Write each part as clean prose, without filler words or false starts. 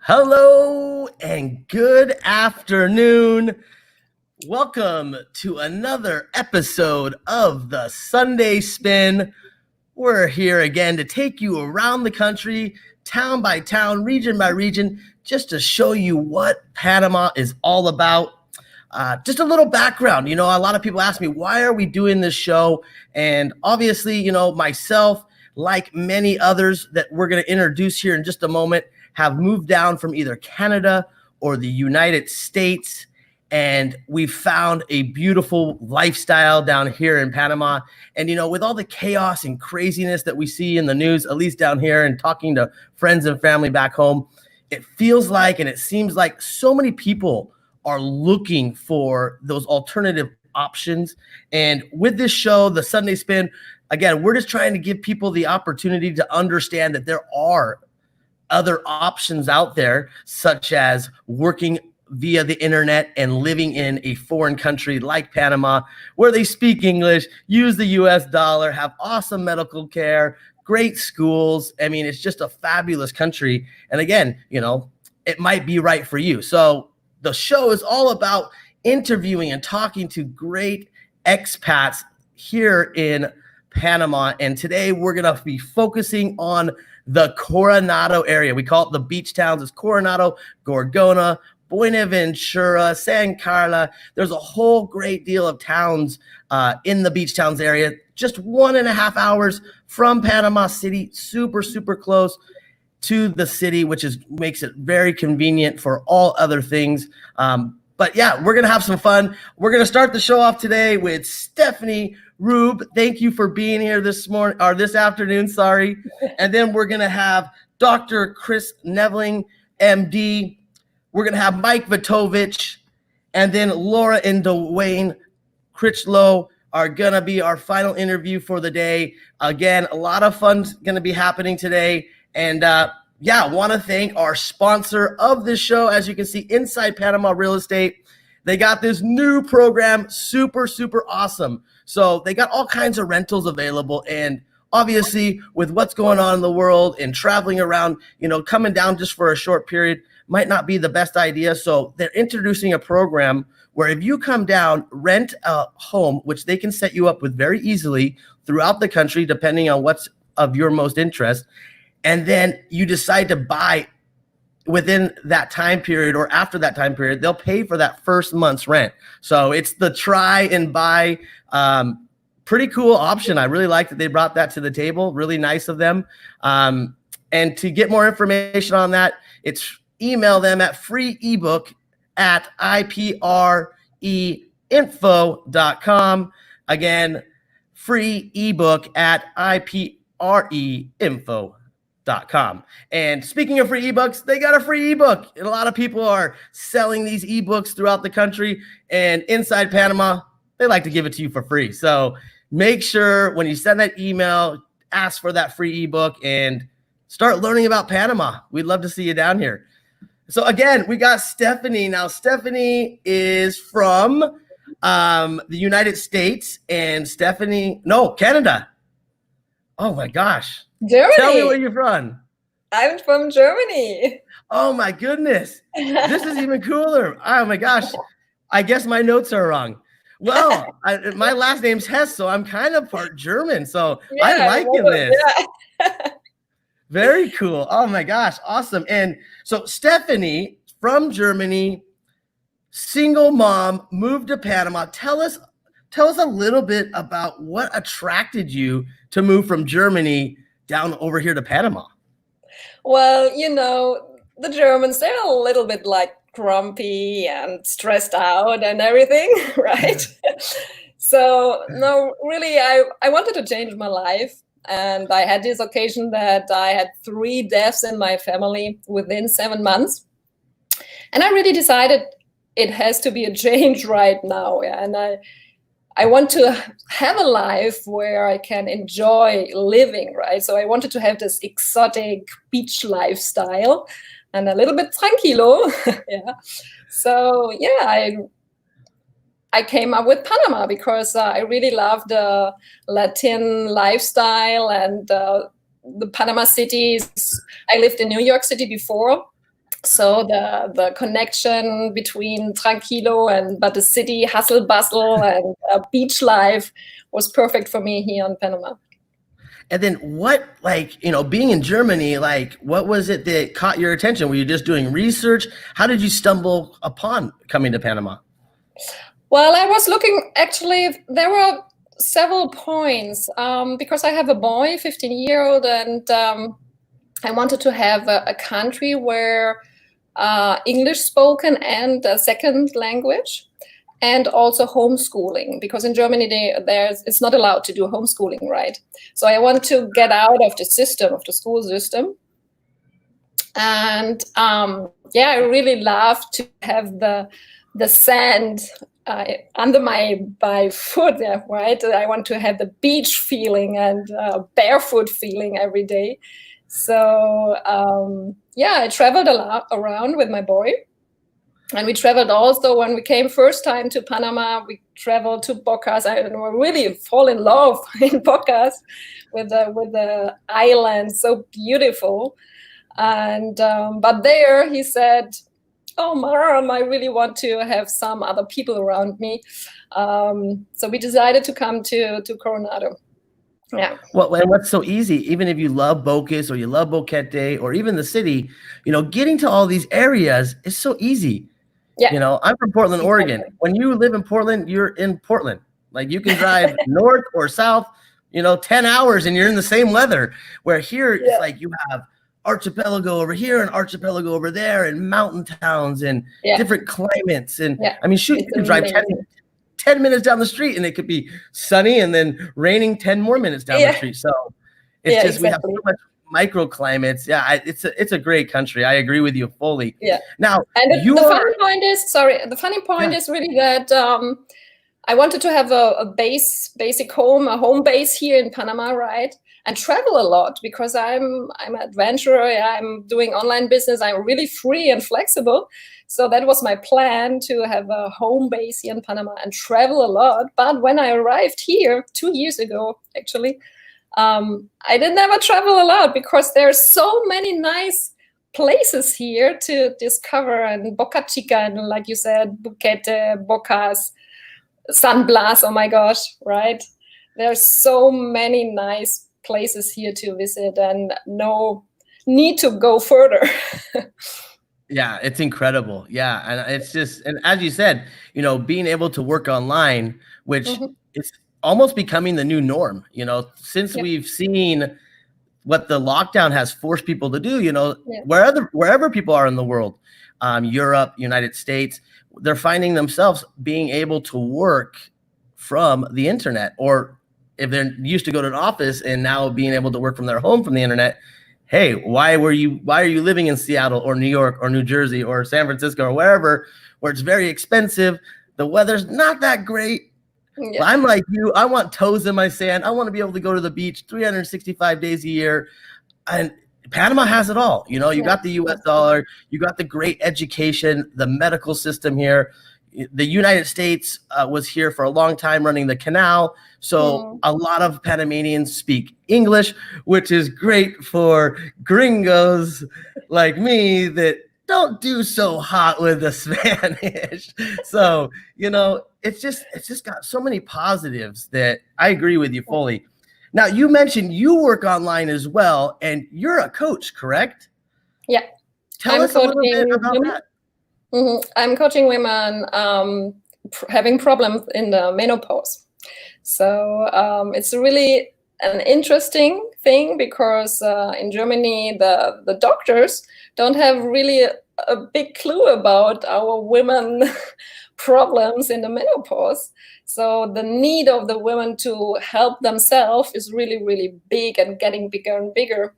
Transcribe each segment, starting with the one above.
Hello and good afternoon. Welcome to another episode of the Sunday Spin. We're here again to take you around the country, town by town, region by region, just to show you what Panama is all about. Just a little background. A lot of people ask me, why are we doing this show? And obviously, myself, like many others that we're going to introduce here in just a moment, have moved down from either Canada or the United States. And we found a beautiful lifestyle down here in Panama. And, with all the chaos and craziness that we see in the news, at least down here, and talking to friends and family back home, it feels like, and it seems like so many people are looking for those alternative options. And with this show, the Sunday Spin, again, we're just trying to give people the opportunity to understand that there are other options out there, such as working via the internet and living in a foreign country like Panama, where they speak English, use the US dollar, have awesome medical care, great schools. I mean, it's just a fabulous country. And again, it might be right for you. So the show is all about interviewing and talking to great expats here in Panama. And today we're going to be focusing on the Coronado area. We call it the beach towns. It's Coronado, Gorgona, Buenaventura, San Carla. There's a whole great deal of towns in the beach towns area, just 1.5 hours from Panama City, super, super close to the city, which makes it very convenient for all other things. But yeah, we're going to have some fun. We're going to start the show off today with Stephanie Rube. Thank you for being here this afternoon, sorry. And then we're going to have Dr. Chris Neverland, MD. We're going to have Mike Vitovich, and then Laura and Dwayne Critchlow are going to be our final interview for the day. Again, a lot of fun's going to be happening today. And I want to thank our sponsor of this show. As you can see, Inside Panama Real Estate. They got this new program, super, super awesome. So they got all kinds of rentals available. And obviously, with what's going on in the world and traveling around, coming down just for a short period might not be the best idea. So they're introducing a program where if you come down, rent a home, which they can set you up with very easily throughout the country, depending on what's of your most interest. And then you decide to buy within that time period or after that time period, they'll pay for that first month's rent. So it's the try and buy. Pretty cool option. I really like that they brought that to the table. Really nice of them. And to get more information on that, email them at freeebook@ipreinfo.com. Again, freeebook@ipreinfo.com. And speaking of free ebooks, they got a free ebook. And a lot of people are selling these ebooks throughout the country, and inside Panama, they like to give it to you for free. So make sure when you send that email, ask for that free ebook and start learning about Panama. We'd love to see you down here. So again, we got Stephanie. Now, Stephanie is from the United States, and Canada. Oh my gosh. Germany. Tell me where you're from. I'm from Germany. Oh my goodness. This is even cooler. Oh my gosh. I guess my notes are wrong. Well, my last name's Hess, so I'm kind of part German. So yeah, I'm liking this. Yeah. Very cool. Oh my gosh. Awesome. And so Stephanie from Germany, single mom, moved to Panama. Tell us a little bit about what attracted you to move from Germany down over here to Panama. Well, the Germans, they're a little bit like grumpy and stressed out and everything, right? So no, really, I wanted to change my life. And I had this occasion that I had 3 deaths in my family within 7 months. And I really decided it has to be a change right now. Yeah? And I want to have a life where I can enjoy living, right? So I wanted to have this exotic beach lifestyle and a little bit tranquilo. Yeah. So yeah, I came up with Panama because I really love the Latin lifestyle and the Panama cities. I lived in New York City before, So the connection between tranquilo but the city hustle bustle and beach life was perfect for me here in Panama. And then what, like, being in Germany, like, what was it that caught your attention? Were you just doing research? How did you stumble upon coming to Panama? Well, I was looking, actually, there were several points because I have a boy, 15-year-old, and I wanted to have a country where English spoken and a second language, and also homeschooling, because in Germany it's not allowed to do homeschooling, right? So I want to get out of the system, of the school system. And I really love to have the sand under my foot, right? I want to have the beach feeling and barefoot feeling every day. So I traveled a lot around with my boy. And we traveled also, when we came first time to Panama, we traveled to Bocas. I really fall in love in Bocas with the island, so beautiful. And but there he said, "Oh, Mom, I really want to have some other people around me." So we decided to come to Coronado. Yeah. Well, and what's so easy, even if you love Bocas or you love Boquete or even the city, getting to all these areas is so easy. Yeah. I'm from Portland, Oregon. When you live in Portland, you're in Portland. Like, you can drive north or south, 10 hours and you're in the same weather. Where here it's like you have archipelago over here and archipelago over there and mountain towns and different climates. And I mean, shoot, you can drive 10 minutes down the street and it could be sunny and then raining 10 more minutes down the street. So it's just, we have so much microclimates. Yeah, it's a great country. I agree with you fully. Yeah. Now, and the funny point is really that I wanted to have a home base here in Panama, right? And travel a lot, because I'm an adventurer. I'm doing online business. I'm really free and flexible. So that was my plan, to have a home base here in Panama and travel a lot. But when I arrived here 2 years ago, actually, I didn't ever travel a lot, because there are so many nice places here to discover, and Boca Chica, and like you said, Boquete, Bocas, San Blas, oh my gosh, right? There's so many nice places here to visit, and no need to go further. Yeah, it's incredible. Yeah, and it's just, and as you said, being able to work online, which is almost becoming the new norm, since we've seen what the lockdown has forced people to do, wherever people are in the world, Europe, United States, they're finding themselves being able to work from the internet, or if they're used to go to an office and now being able to work from their home from the internet. Hey, why are you living in Seattle or New York or New Jersey or San Francisco or wherever, where it's very expensive, the weather's not that great? Yeah. I'm like you. I want toes in my sand. I want to be able to go to the beach 365 days a year. And Panama has it all. You got the US dollar, you got the great education, the medical system here. The United States was here for a long time running the canal. So a lot of Panamanians speak English, which is great for gringos like me that don't do so hot with the Spanish. So, it's just got so many positives that I agree with you fully. Now, you mentioned you work online as well, and you're a coach, correct? Yeah. Tell us a little bit about that. I'm coaching women having problems in the menopause. So it's really an interesting thing, because in Germany, the doctors don't have really a big clue about our women problems in the menopause. So the need of the women to help themselves is really, really big, and getting bigger and bigger,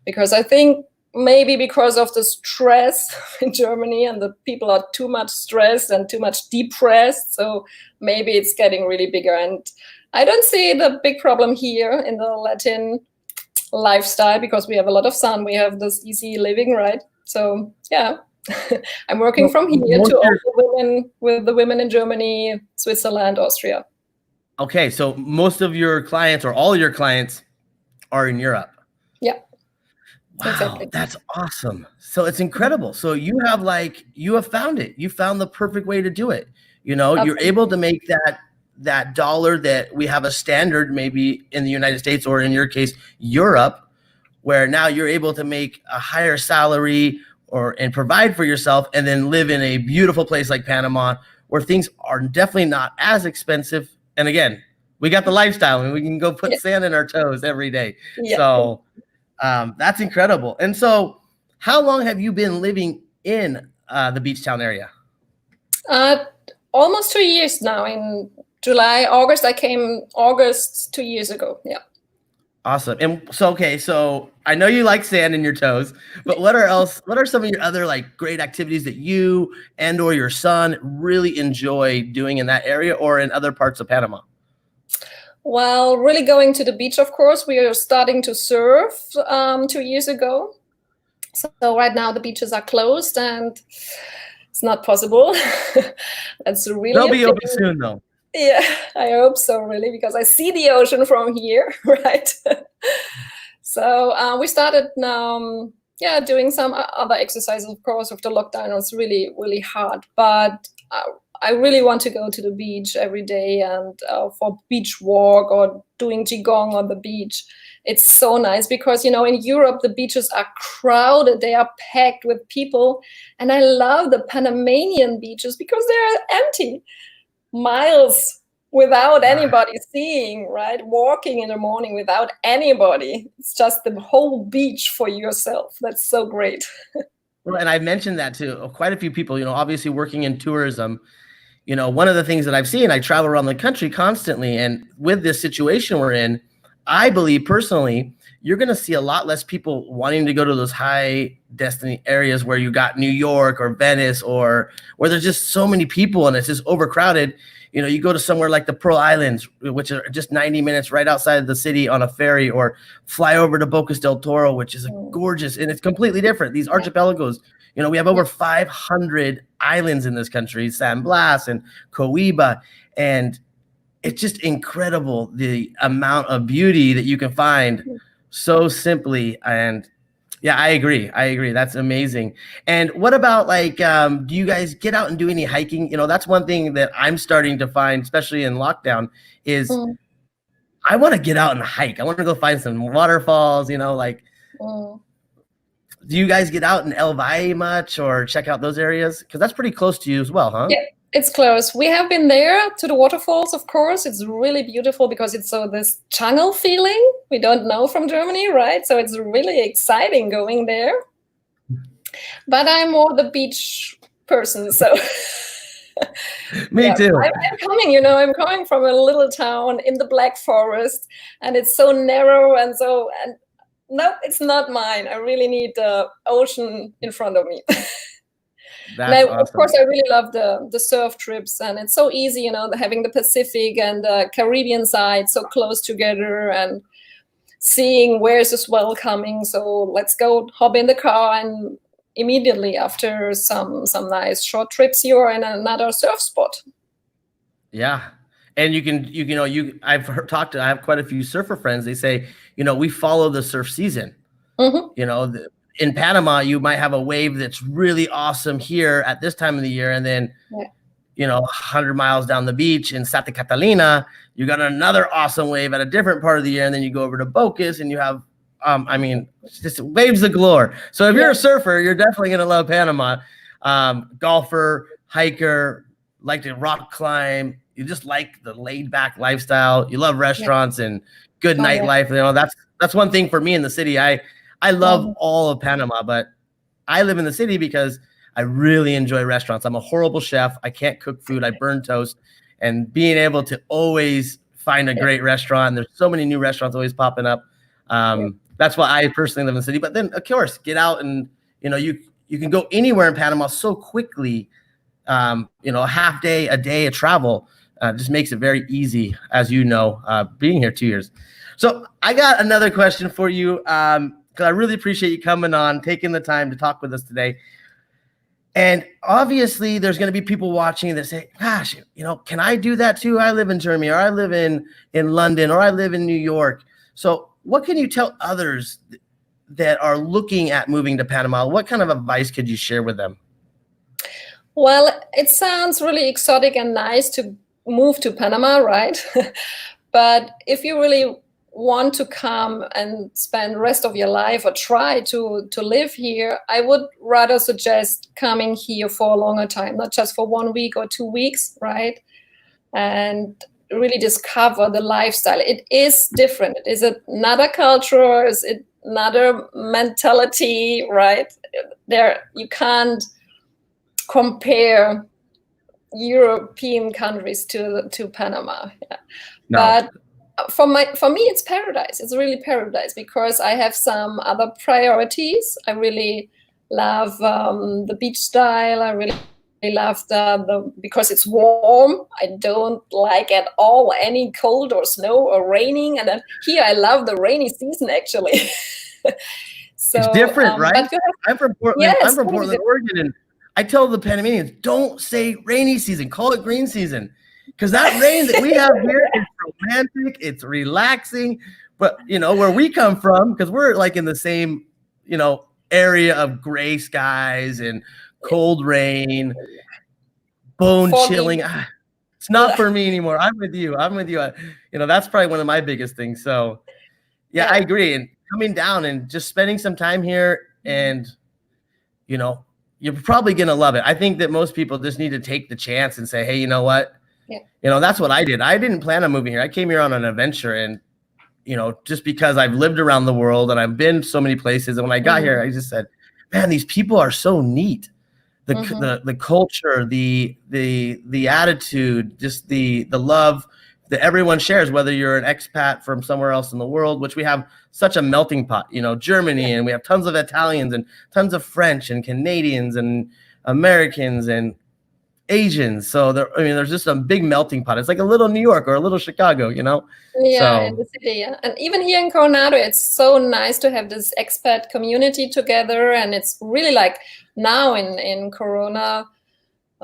because I think maybe because of the stress in Germany, and the people are too much stressed and too much depressed. So maybe it's getting really bigger. And I don't see the big problem here in the Latin lifestyle, because we have a lot of sun. We have this easy living, right? So yeah, I'm working from here to all the women in Germany, Switzerland, Austria. Okay, so most of your clients, or all your clients, are in Europe. Yeah. Wow, Exactly. that's awesome. So it's incredible. So you have found it. You found the perfect way to do it. You're Absolutely. able to make that dollar that we have a standard maybe in the United States, or in your case, Europe, where now you're able to make a higher salary and provide for yourself, and then live in a beautiful place like Panama, where things are definitely not as expensive. And again, we got the lifestyle and we can go put Yeah. sand in our toes every day. Yeah. So that's incredible. And so how long have you been living in the beach town area? Almost 2 years now. In July, August, I came August 2 years ago. Yeah. Awesome. And so, okay, so I know you like sand in your toes, but what are some of your other like great activities that you and or your son really enjoy doing in that area or in other parts of Panama? Well, really going to the beach, of course. We are starting to surf 2 years ago. So right now the beaches are closed and it's not possible. That's really They'll be open soon though. Yeah, I hope so, really, because I see the ocean from here, right? So we started now, doing some other exercises, of course. With the lockdown, it's really, really hard. But I really want to go to the beach every day and for beach walk or doing qigong on the beach. It's so nice because, in Europe, the beaches are crowded. They are packed with people. And I love the Panamanian beaches because they're empty. Miles without anybody seeing, right? Walking in the morning without anybody. It's just the whole beach for yourself. That's so great. Well, and I mentioned that to quite a few people, obviously working in tourism. One of the things that I've seen, I travel around the country constantly. And with this situation we're in, I believe personally, you're going to see a lot less people wanting to go to those high destiny areas where you got New York or Venice, or where there's just so many people and it's just overcrowded. You go to somewhere like the Pearl Islands, which are just 90 minutes right outside of the city on a ferry, or fly over to Bocas del Toro, which is gorgeous, and it's completely different. These archipelagos, we have over 500 islands in this country, San Blas and Coiba, and it's just incredible the amount of beauty that you can find so simply. And yeah, I agree. That's amazing. And what about do you guys get out and do any hiking? That's one thing that I'm starting to find, especially in lockdown, is I want to get out and hike. I want to go find some waterfalls, do you guys get out in El Valle much or check out those areas? Because that's pretty close to you as well, huh? Yeah. It's close. We have been there to the waterfalls, of course. It's really beautiful because it's this jungle feeling we don't know from Germany, right? So it's really exciting going there. But I'm more the beach person, so Me too. I'm coming from a little town in the Black Forest, and it's so narrow and no, it's not mine. I really need the ocean in front of me. That's awesome. Of course, I really love the surf trips, and it's so easy, having the Pacific and the Caribbean side so close together, and seeing where's the swell coming. So let's go hop in the car, and immediately after some nice short trips, you're in another surf spot. Yeah, and I have quite a few surfer friends. They say, we follow the surf season. Mm-hmm. In Panama, you might have a wave that's really awesome here at this time of the year. And then, 100 miles down the beach in Santa Catalina, you got another awesome wave at a different part of the year. And then you go over to Bocas and you have, just waves of galore. So if you're a surfer, you're definitely going to love Panama. Golfer, hiker, like to rock climb. You just like the laid back lifestyle. You love restaurants and good nightlife. That's one thing for me in the city. I love all of Panama, but I live in the city because I really enjoy restaurants. I'm a horrible chef. I can't cook food. I burn toast. And being able to always find a great restaurant, there's so many new restaurants always popping up. That's why I personally live in the city. But then, of course, get out and, you can go anywhere in Panama so quickly. A half day, a day of travel just makes it very easy, as being here 2 years. So I got another question for you. Because I really appreciate you coming on, taking the time to talk with us today. And obviously, there's going to be people watching that say, gosh, can I do that too? I live in Germany, or I live in London, or I live in New York. So what can you tell others that are looking at moving to Panama, what kind of advice could you share with them? Well, it sounds really exotic and nice to move to Panama, right? But if you really want to come and spend the rest of your life or try to live here, I would rather suggest coming here for a longer time, not just for 1 week or 2 weeks, right? And really discover the lifestyle. It is different. It is another culture. It's another mentality, right? There, you can't compare European countries to Panama. Yeah. No. But for me, it's paradise. It's really paradise because I have some other priorities. I really love the beach style. I really love the because it's warm. I don't like at all any cold or snow or raining. And then here I love the rainy season actually. So it's different, right? I'm from Portland. Yes, I'm from Portland, Oregon, and I tell the Panamanians, don't say rainy season, call it green season. Because that rain that we have here is romantic, it's relaxing. But, where we come from, because we're like in the same, area of gray skies and cold rain, bone chilling. It's not for me anymore. I'm with you. That's probably one of my biggest things. So, yeah, I agree. And coming down and just spending some time here and, you're probably going to love it. I think that most people just need to take the chance and say, hey, you know what? Yeah. That's what I did. I didn't plan on moving here. I came here on an adventure and, just because I've lived around the world and I've been so many places. And when I got here, I just said, man, these people are so neat. The culture, the attitude, just the love that everyone shares, whether you're an expat from somewhere else in the world, which we have such a melting pot, Germany, and we have tons of Italians and tons of French and Canadians and Americans and Asians. So there's just a big melting pot. It's like a little New York or a little Chicago, Yeah, in the city, yeah. And even here in Coronado, it's so nice to have this expat community together. And it's really like now in Corona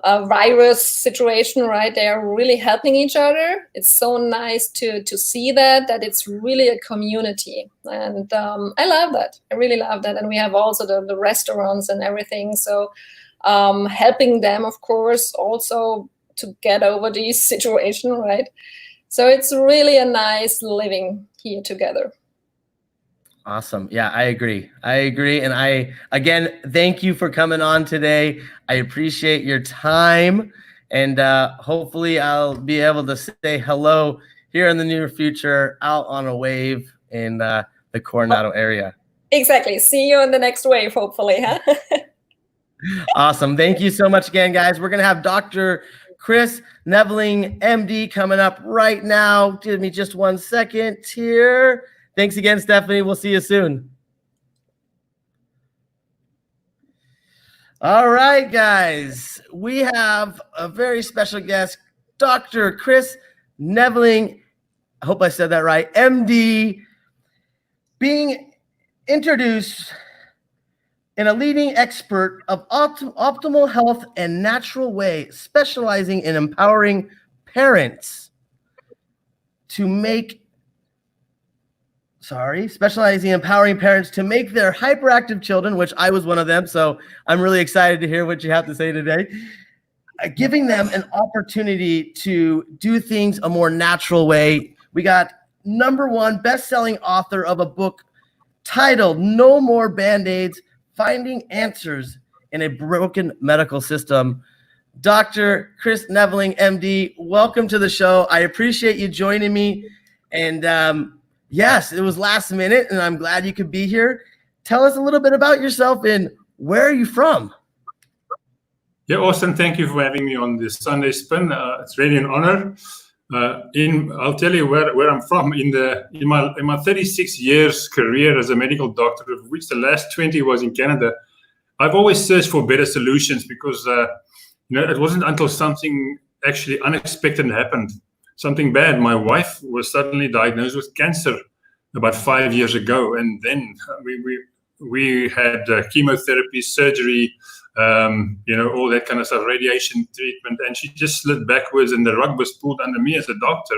virus situation, right? They are really helping each other. It's so nice to see that it's really a community. And I love that. I really love that. And we have also the restaurants and everything. So helping them, of course, also to get over this situation, right? So it's really a nice living here together. Awesome. Yeah, I agree. And again, thank you for coming on today. I appreciate your time. And hopefully I'll be able to say hello here in the near future out on a wave in the Coronado area. Exactly. See you in the next wave, hopefully. Huh? Awesome. Thank you so much again, guys. We're going to have Dr. Chris Neverland, MD, coming up right now. Give me just 1 second here. Thanks again, Stephanie. We'll see you soon. All right, guys. We have a very special guest, Dr. Chris Neverland. I hope I said that right. MD, being introduced and a leading expert of optimal health and natural way, specializing in empowering parents to make their hyperactive children, which I was one of them. So I'm really excited to hear what you have to say today. Giving them an opportunity to do things a more natural way. We got #1 best-selling author of a book titled No More Band-Aids, Finding Answers in a Broken Medical System. Dr. Chris Neverland, MD, welcome to the show. I appreciate you joining me. And yes, it was last minute, and I'm glad you could be here. Tell us a little bit about yourself and where are you from? Yeah, Austin, thank you for having me on this Sunday Spin. It's really an honor. I'll tell you where I'm from. In my 36 years career as a medical doctor, of which the last 20 was in Canada, I've always searched for better solutions because it wasn't until something actually unexpected happened, something bad. My wife was suddenly diagnosed with cancer about 5 years ago, and then we had chemotherapy, surgery, all that kind of stuff, radiation treatment, and she just slid backwards and the rug was pulled under me as a doctor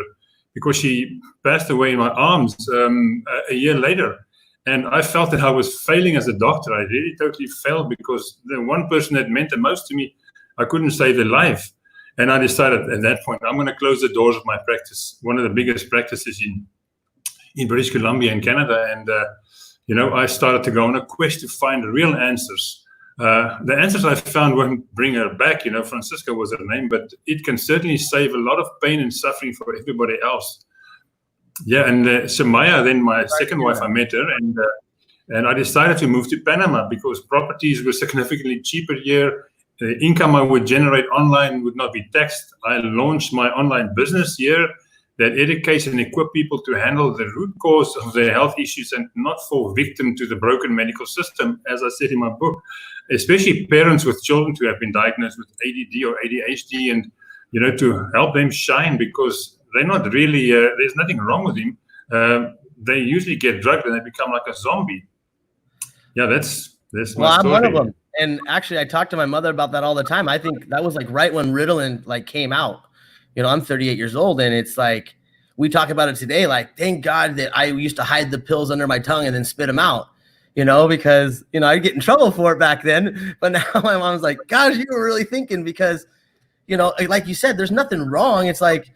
because she passed away in my arms a year later. And I felt that I was failing as a doctor. I really totally failed because the one person that meant the most to me, I couldn't save their life. And I decided at that point, I'm going to close the doors of my practice, one of the biggest practices in British Columbia in Canada. And, I started to go on a quest to find real answers. The answers I found won't bring her back. Francisca was her name, but it can certainly save a lot of pain and suffering for everybody else. Yeah, and Samaya, then my second wife, I met her, and I decided to move to Panama because properties were significantly cheaper here. The income I would generate online would not be taxed. I launched my online business here that educates and equips people to handle the root cause of their health issues and not fall victim to the broken medical system, as I said in my book, especially parents with children who have been diagnosed with ADD or ADHD, and, to help them shine because they're not really, there's nothing wrong with them. They usually get drugged and they become like a zombie. Yeah, that's my story. Well, I'm one of them. And actually, I talk to my mother about that all the time. I think that was like right when Ritalin came out. I'm 38 years old, and it's like we talk about it today. Like, thank God that I used to hide the pills under my tongue and then spit them out. Because I'd get in trouble for it back then. But now my mom's like, "Gosh, you were really thinking," because like you said, there's nothing wrong. It's like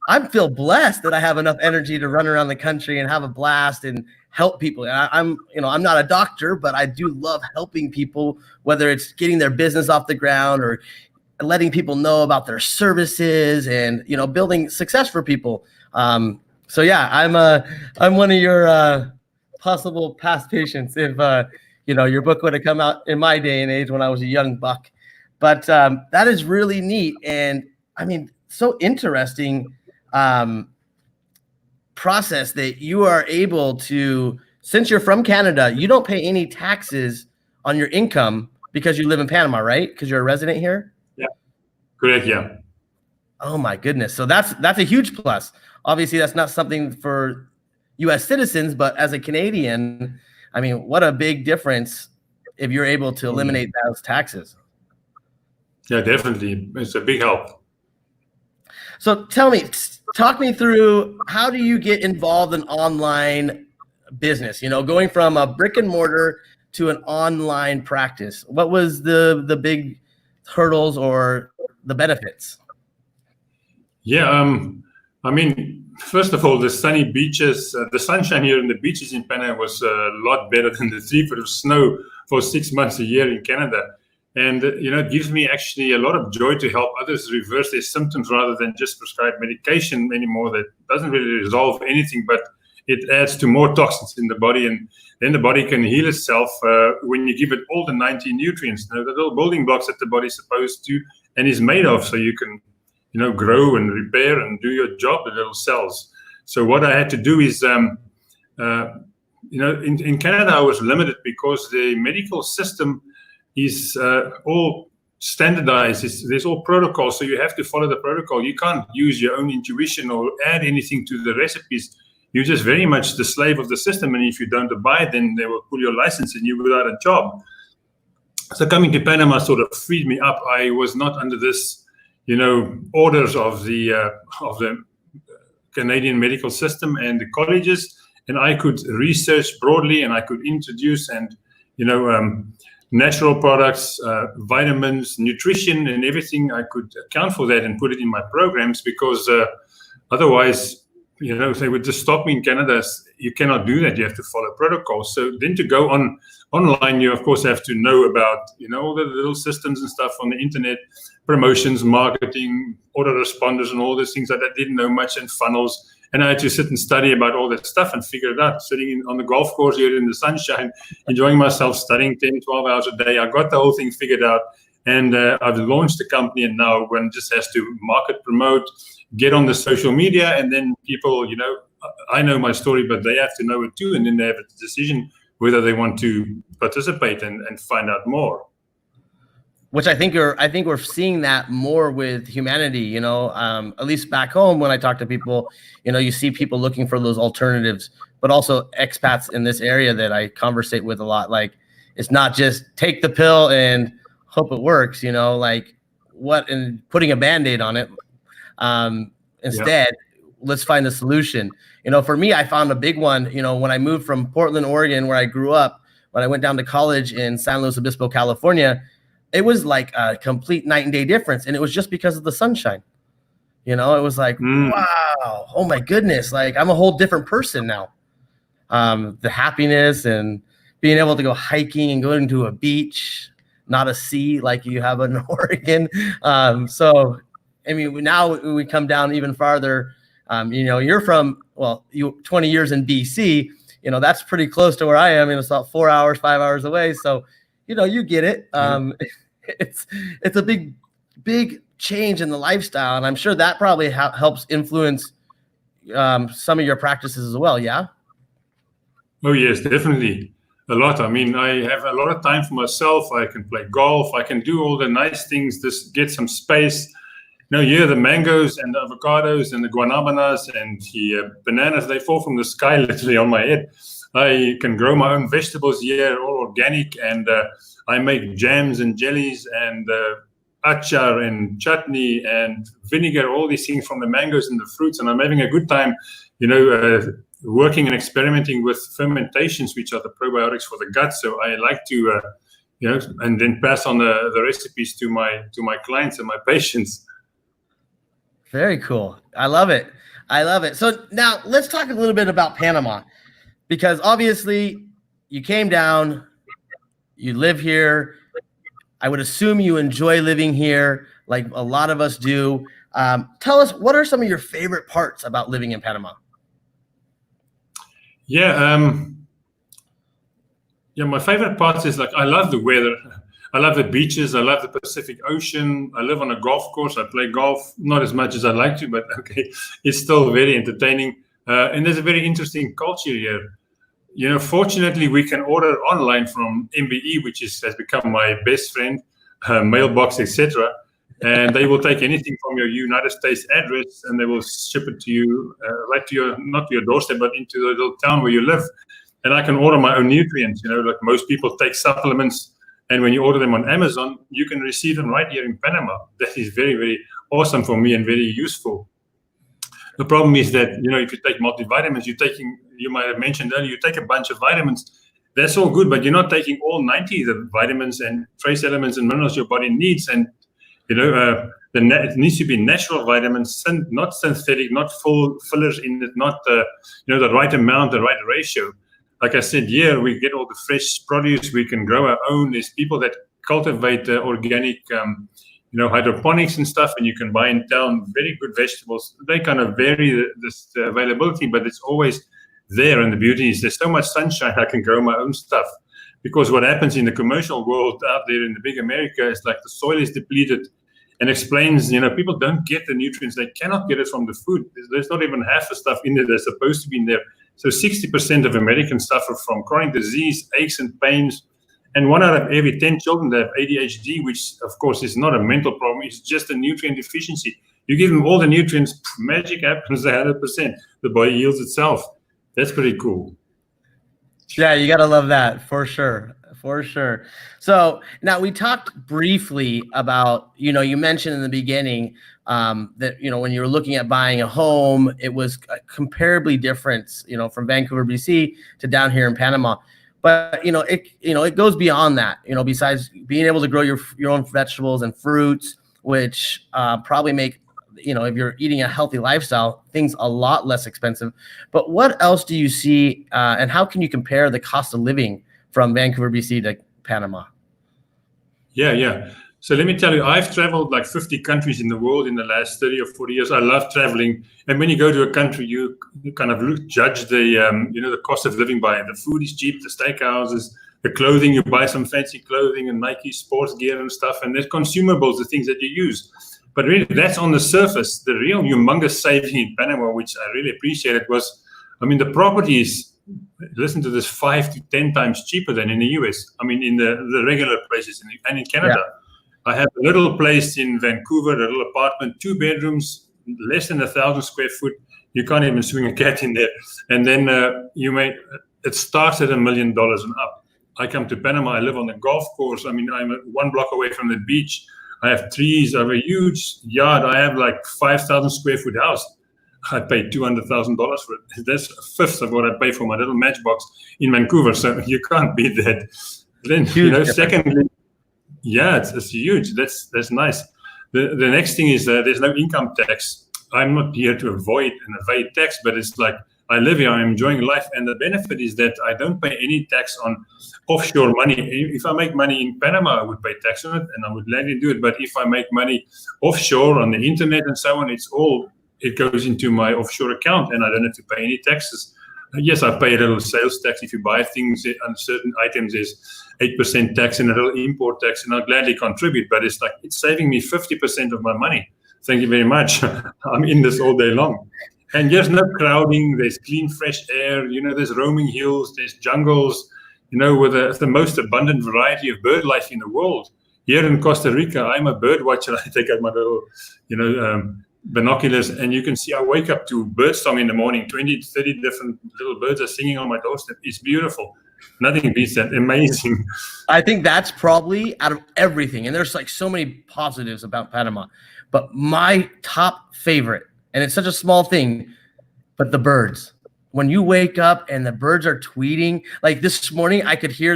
I feel blessed that I have enough energy to run around the country and have a blast and help people. And I'm not a doctor, but I do love helping people, whether it's getting their business off the ground or letting people know about their services and, building success for people. So yeah, I'm one of your possible past patients if, your book would have come out in my day and age when I was a young buck. But that is really neat. And I mean, so interesting process that you are able to, since you're from Canada, you don't pay any taxes on your income because you live in Panama, right? Because you're a resident here? Yeah, correct, yeah. Oh my goodness. So that's a huge plus. Obviously, that's not something for U.S. citizens, but as a Canadian, I mean, what a big difference if you're able to eliminate those taxes. Yeah, definitely. It's a big help. So talk me through, how do you get involved in online business? Going from a brick and mortar to an online practice. What was the big hurdles or the benefits? Yeah, I mean, first of all, the sunny beaches, the sunshine here in the beaches in Panama was a lot better than the 3 foot of snow for 6 months a year in Canada. And, it gives me actually a lot of joy to help others reverse their symptoms rather than just prescribe medication anymore that doesn't really resolve anything, but it adds to more toxins in the body. And then the body can heal itself when you give it all the 90 nutrients, the little building blocks that the body's supposed to and is made of, so you can, grow and repair and do your job, the little cells. So what I had to do is, in Canada, I was limited because the medical system is all standardized. There's all protocols, so you have to follow the protocol. You can't use your own intuition or add anything to the recipes. You're just very much the slave of the system, and if you don't abide, then they will pull your license and you're without a job. So coming to Panama sort of freed me up. I was not under this, orders of the Canadian medical system and the colleges, and I could research broadly, and I could introduce and, natural products, vitamins, nutrition, and everything. I could account for that and put it in my programs because otherwise, they would just stop me in Canada. You cannot do that. You have to follow protocols. So then to go online, you of course have to know about, all the little systems and stuff on the internet, promotions, marketing, autoresponders, and all those things that I didn't know much, and funnels. And I had to sit and study about all that stuff and figure it out, sitting on the golf course here in the sunshine, enjoying myself, studying 10, 12 hours a day. I got the whole thing figured out, and I've launched the company, and now one just has to market, promote, get on the social media, and then people, I know my story, but they have to know it too, and then they have a decision whether they want to participate and find out more. Which I think we're seeing that more with humanity, at least back home when I talk to people, you see people looking for those alternatives, but also expats in this area that I conversate with a lot. Like, it's not just take the pill and hope it works, and putting a Band-Aid on it. Instead, let's find a solution. For me, I found a big one, when I moved from Portland, Oregon, where I grew up, when I went down to college in San Luis Obispo, California, it was like a complete night and day difference. And it was just because of the sunshine. It was like, wow, oh my goodness. Like I'm a whole different person now. The happiness and being able to go hiking and going to a beach, not a sea like you have in Oregon. So, I mean, now we come down even farther. You're from, 20 years in BC, that's pretty close to where I am. It's about 4 hours, 5 hours away. So, you get it. It's a big change in the lifestyle. And I'm sure that probably helps influence some of your practices as well. Yeah. Oh, yes, definitely. A lot. I mean, I have a lot of time for myself. I can play golf. I can do all the nice things, just get some space. Here the mangoes and the avocados and the guanabanas and the bananas, they fall from the sky literally on my head. I can grow my own vegetables here, all organic, and I make jams and jellies and achar and chutney and vinegar, all these things from the mangoes and the fruits. And I'm having a good time, working and experimenting with fermentations, which are the probiotics for the gut. So I like to, and then pass on the recipes to my clients and my patients. Very cool. I love it. So now let's talk a little bit about Panama, because obviously you came down, you live here. I would assume you enjoy living here like a lot of us do. Tell us, what are some of your favorite parts about living in Panama? My favorite parts is I love the weather. I love the beaches. I love the Pacific Ocean. I live on a golf course. I play golf, not as much as I'd like to, but okay, it's still very entertaining. And there's a very interesting culture here. Fortunately, we can order online from MBE, which has become my best friend, mailbox, etc. And they will take anything from your United States address and they will ship it to you right to not to your doorstep, but into the little town where you live. And I can order my own nutrients. Like most people take supplements. And when you order them on Amazon, you can receive them right here in Panama. That is very, very awesome for me and very useful. The problem is that, if you take multivitamins, you might have mentioned earlier, you take a bunch of vitamins. That's all good, but you're not taking all 90 of the vitamins and trace elements and minerals your body needs. And, it needs to be natural vitamins, not synthetic, not full fillers in it, not, the right amount, the right ratio. Like I said, here we get all the fresh produce. We can grow our own. There's people that cultivate organic, hydroponics and stuff, and you can buy in town very good vegetables. They kind of vary the availability, but it's always there. And the beauty is there's so much sunshine, I can grow my own stuff. Because what happens in the commercial world out there in the big America is the soil is depleted, and explains, people don't get the nutrients. They cannot get it from the food. There's not even half the stuff in there that's supposed to be in there. So 60% of Americans suffer from chronic disease, aches and pains. And 1 out of every 10 children that have ADHD, which of course is not a mental problem, it's just a nutrient deficiency. You give them all the nutrients, magic happens 100%. The body heals itself. That's pretty cool. Yeah, you got to love that for sure. So now we talked briefly about, you mentioned in the beginning that, when you were looking at buying a home, it was comparably different, from Vancouver, BC to down here in Panama. But, it goes beyond that, besides being able to grow your own vegetables and fruits, which probably make, if you're eating a healthy lifestyle, things a lot less expensive. But what else do you see and how can you compare the cost of living from Vancouver, BC to Panama? Yeah. So let me tell you, I've traveled 50 countries in the world in the last 30 or 40 years. I love traveling. And when you go to a country, you kind of judge the cost of living by the food is cheap, the steakhouses, the clothing, you buy some fancy clothing and Nike sports gear and stuff. And there's consumables, the things that you use. But really, that's on the surface. The real humongous saving in Panama, which I really appreciated, was, the properties, listen to this, 5 to 10 times cheaper than in the US. In the regular places and in Canada. Yeah. I have a little place in Vancouver, a little apartment, 2 bedrooms, less than 1,000 square foot. You can't even swing a cat in there. And then it starts at $1 million and up. I come to Panama, I live on the golf course. I'm 1 block away from the beach. I have trees, I have a huge yard. I have 5,000 square foot house. I paid $200,000 for it. That's a fifth of what I pay for my little Matchbox in Vancouver. So you can't beat that. Then, secondly, yeah, it's huge. That's nice. The next thing is there's no income tax. I'm not here to avoid and evade tax, but it's like I live here, I'm enjoying life. And the benefit is that I don't pay any tax on offshore money. If I make money in Panama, I would pay tax on it, and I would gladly do it. But if I make money offshore on the internet and so on, it goes into my offshore account, and I don't have to pay any taxes. Yes, I pay a little sales tax. If you buy things on certain items, there's 8% tax and a little import tax, and I'll gladly contribute. But it's saving me 50% of my money. Thank you very much. I'm in this all day long. And there's no crowding. There's clean, fresh air. There's roaming hills. There's jungles, with the most abundant variety of bird life in the world. Here in Costa Rica, I'm a bird watcher. I take out my little, binoculars, and you can see I wake up to birdsong in the morning. 20 to 30 different little birds are singing on my doorstep. It's beautiful. Nothing beats that. Amazing. I think that's probably out of everything, and there's so many positives about Panama, but my top favorite, and it's such a small thing, but the birds. When you wake up and the birds are tweeting, like this morning, I could hear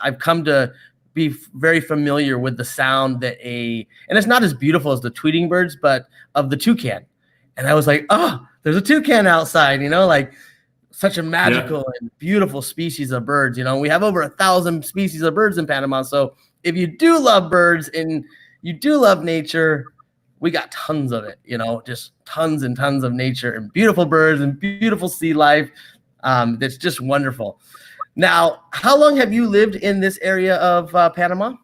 I've come to be very familiar with the sound and it's not as beautiful as the tweeting birds, but of the toucan. And I was like, oh, there's a toucan outside, such a magical and beautiful species of birds. We have over 1,000 species of birds in Panama. So if you do love birds and you do love nature, we got tons of it, just tons and tons of nature and beautiful birds and beautiful sea life. That's just wonderful. Now, how long have you lived in this area of Panama?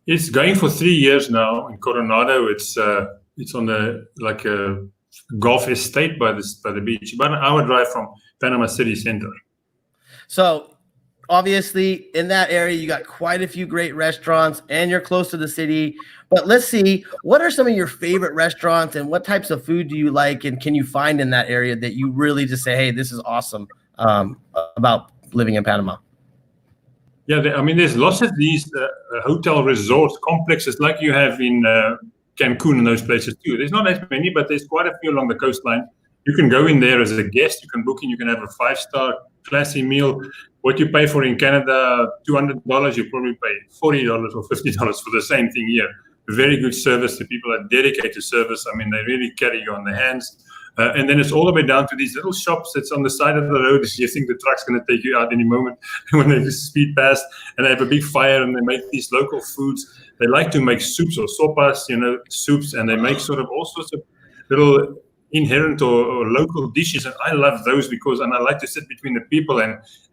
It's going for 3 years now in Coronado. It's on a golf estate by the beach, about an hour drive from Panama City Center. So obviously in that area, you got quite a few great restaurants and you're close to the city. But let's see, what are some of your favorite restaurants and what types of food do you like and can you find in that area that you really just say, hey, this is awesome about living in Panama? Yeah, there's lots of these hotel resort complexes like you have in Cancun and those places too. There's not as many, but there's quite a few along the coastline. You can go in there as a guest. You can book in. You can have a 5-star classy meal. What you pay for in Canada, $200, you probably pay $40 or $50 for the same thing here. Very good service. The people are dedicated to service. They really carry you on their hands. And then it's all the way down to these little shops that's on the side of the road. You think the truck's going to take you out any moment when they speed past, and they have a big fire and they make these local foods. They like to make soups or sopas, soups, and they make sort of all sorts of little inherent or local dishes. And I love those and I like to sit between the people